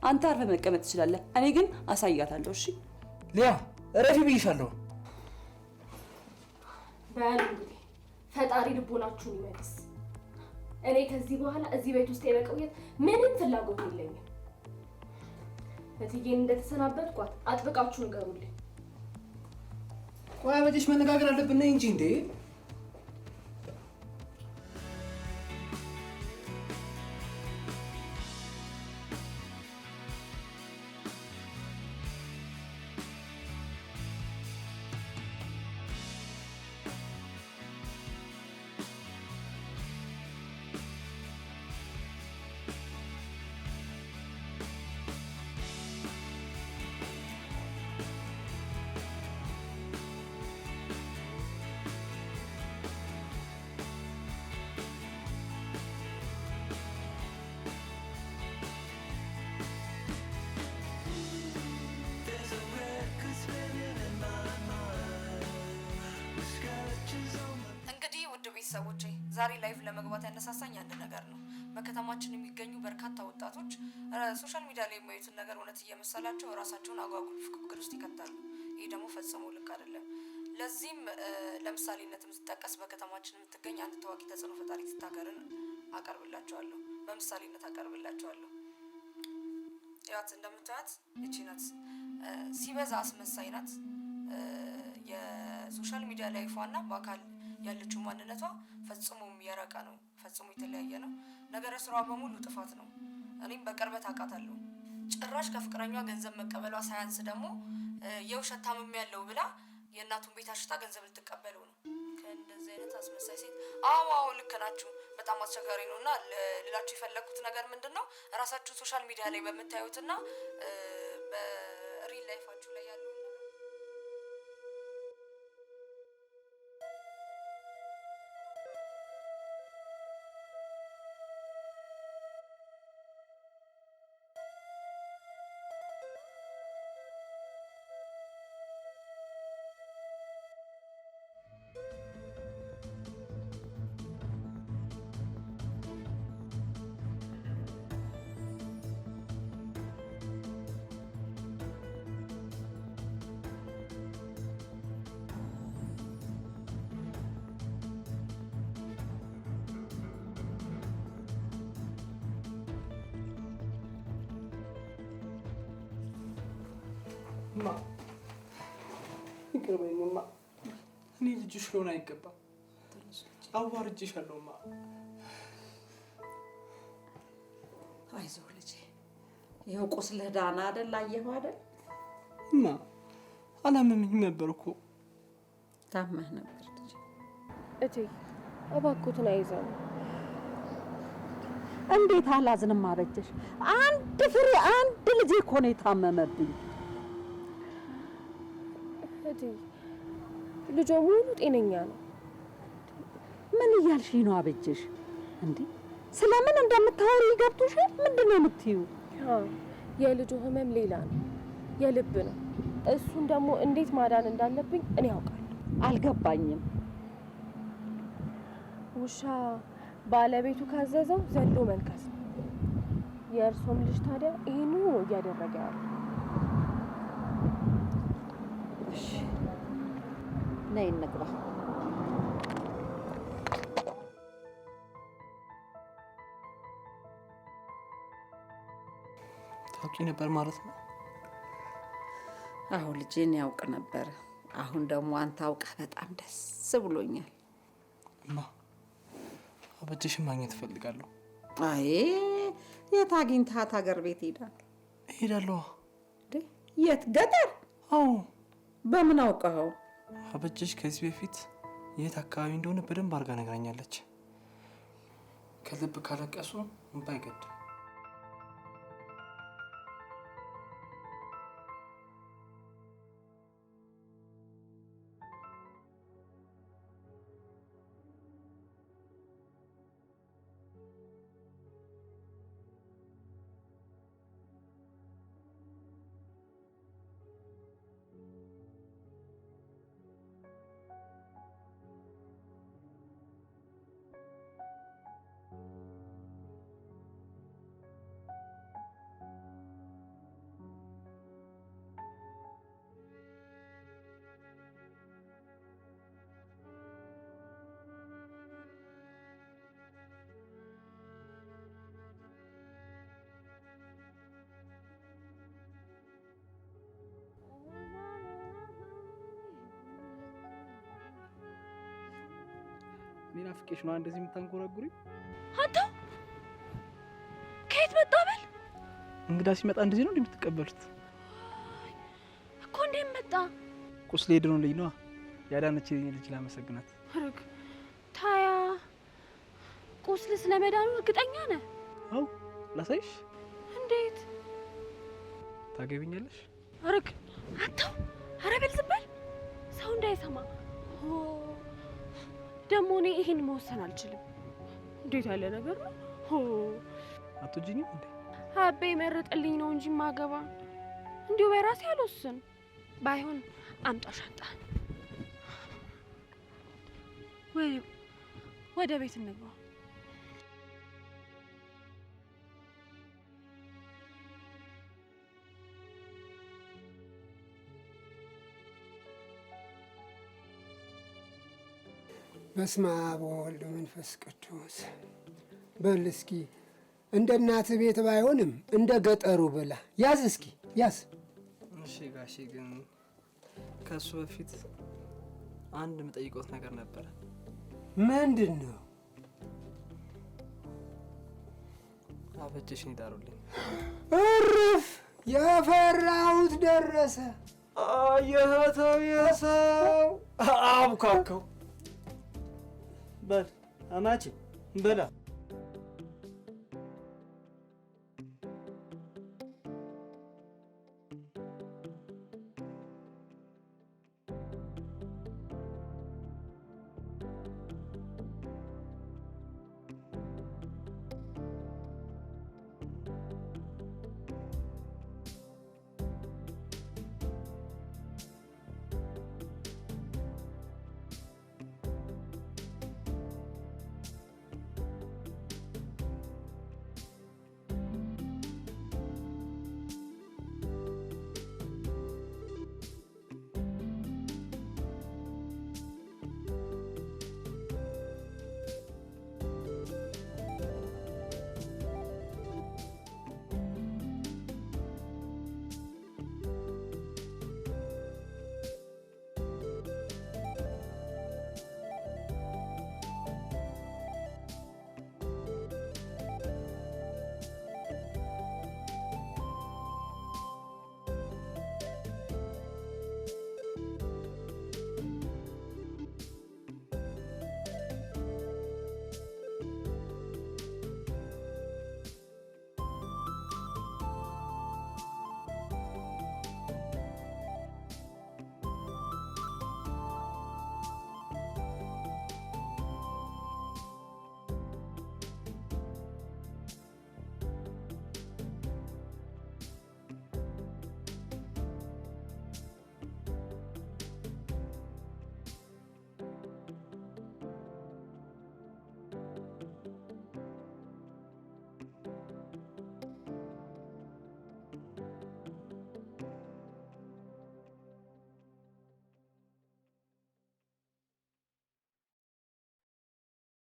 S7: አንተ አርፈህ መቀመጥ ትችላለህ። እኔ ግን አሳያታለሁ። እሺ
S3: ሊያ እረፊ ብይሻለሁ።
S2: በል እንግዲህ ፈጣሪ ልቦናችሁን ይመልስ። እኔ ከዚህ በኋላ እዚህ ቤት ውስጥ የመቆየት ምንም ፍላጎት የለኝም። እትዬን እንደተሰናበትኳት አጥብቃችሁ ንገሩልኝ።
S3: ቆይ አበጀሽ መነጋገር አለብን ነይ እንጂ እንዴ።
S8: ቤተሰቦቼ ዛሬ ላይፍ ለመግባት ያነሳሳኝ አንድ ነገር ነው። በከተማችን የሚገኙ በርካታ ወጣቶች ሶሻል ሚዲያ ላይ የሚያዩትን ነገር እውነት እየመሰላቸው ራሳቸውን አጓጉል ፍክክር ውስጥ ይከታሉ። ይህ ደግሞ ፈጽሞ ልክ አይደለም። ለዚህም ለምሳሌነት የምትጠቀስ በከተማችን የምትገኝ አንድ ታዋቂ ተጽዕኖ ፈጣሪ ቲክቶከርን አቀርብላችኋለሁ። በምሳሌነት አቀርብላችኋለሁ። ያት እንደምታዩት እቺ ናት። ሲበዛ አስመሳይ ናት። የሶሻል ሚዲያ ላይፏና በአካል ያለችው ማንነቷ ፈጽሞም የራቀ ነው። ፈጽሞ የተለያየ ነው። ነገረ ስራዋ በሙሉ ጥፋት ነው። እኔም በቅርበት አውቃታለሁ። ጭራሽ ከፍቅረኛዋ ገንዘብ መቀበሏ ሳያንስ ደግሞ የውሸት ታምም ያለው ብላ የእናቱን ቤት አሽታ ገንዘብ ልትቀበለው ነው። እንደዚህ አይነት አስመሳይ ሴት አዎ ልክ ናችሁ። በጣም አስቸጋሪ ነውና ልላችሁ የፈለኩት ነገር ምንድነው ራሳችሁ ሶሻል ሚዲያ ላይ በመታዩትና በሪል ላይፋችሁ ላይ ያለው
S3: እማ ይቅር በይኝ እማ። እኔ ልጅሽ ልሆን አይገባም። አዋርጄሻለሁ እማ።
S5: አይዞህ ልጄ፣ ይኸው ቁስልህ ዳና አይደል? አየኸው አይደል?
S3: እማ አላመመኝም ነበር እኮ።
S5: ታመህ ነበር ልጄ።
S2: እቴ እባክዎትን አይዘኑ።
S5: እንዴት አላዝንም አበጀሽ? አንድ ፍሬ አንድ ልጅ እኮ ነው የታመመብኝ።
S2: እቴ ልጇ ሙሉ ጤነኛ ነው።
S5: ምን እያልሽኝ ነው አበጀሽ? እንዴ ስለምን እንደምታወሪ ገብቶሻል? ምንድን ነው የምትይው?
S2: የልጁ ህመም ሌላ ነው፣ የልብ ነው። እሱን ደግሞ እንዴት ማዳን እንዳለብኝ እኔ ያውቃለሁ።
S5: አልገባኝም።
S2: ውሻ ባለቤቱ ካዘዘው ዘሎ መንከስ ነው። የእርሶም ልጅ ታዲያ ይሄን ነው እያደረገ ያለው።
S5: እሺ ነይ እንግባ።
S3: ታውቂ ነበር ማለት ነው?
S5: አሁን ልጄን ያውቅ ነበር። አሁን ደግሞ አንተ አውቀህ በጣም ደስ ብሎኛል።
S3: እማ አበጀሽን ማግኘት እፈልጋለሁ።
S5: አይ የት አግኝተሃት? ሀገር ቤት
S3: እሄዳለሁ።
S5: የት? ገጠር?
S3: አዎ።
S5: በምን አውቀኸው?
S3: አበጀሽ ከዚህ በፊት የት አካባቢ እንደሆነ በደንብ አድርጋ ነግራኛለች። ከልብ ካለቀሱ እንባ አይገድም። እኔ ናፍቄሽ ነው እንደዚህ የምታንጎራጉሪ?
S2: አንተ ከየት መጣ በል?
S3: እንግዳ ሲመጣ እንደዚህ ነው እንደምትቀበሉት
S2: እኮ። እንዴት መጣ?
S3: ቁስሌ ድሮ ልጅ ነው ያዳነችኝ ልጅ ላመሰግናት።
S2: አረግ ታያ ቁስል ስለመዳኑ እርግጠኛ ነህ?
S3: አው ላሳይሽ።
S2: እንዴት?
S3: ታገቢኛለሽ?
S2: አረግ አታው አረበል ዝም በል ሰው እንዳይሰማ። ደግሞ እኔ ይሄን መወሰን አልችልም። እንዴት ያለ ነገር ነው?
S3: አትወጂኝም እንዴ?
S2: አቤ መረጠልኝ ነው እንጂ ማገባ እንዲሁ በራሴ አልወስን። ባይሆን አምጣ ሻንጣህን፣ ወደ ቤት እንግባ።
S6: በስመ አብ ወወልድ ወመንፈስ ቅዱስ። በል እስኪ እንደ እናትህ ቤት ባይሆንም እንደ ገጠሩ ብላ ያዝ። እስኪ ያዝ።
S3: እሺ ጋሼ፣ ግን ከሱ በፊት አንድ የምጠይቀውት ነገር ነበረ።
S6: ምንድን ነው?
S3: አበጀሽን ይዳሩልኝ።
S6: እርፍ! የፈራሁት ደረሰ።
S1: አየኸው የሰው አብካከው በል አማች በላ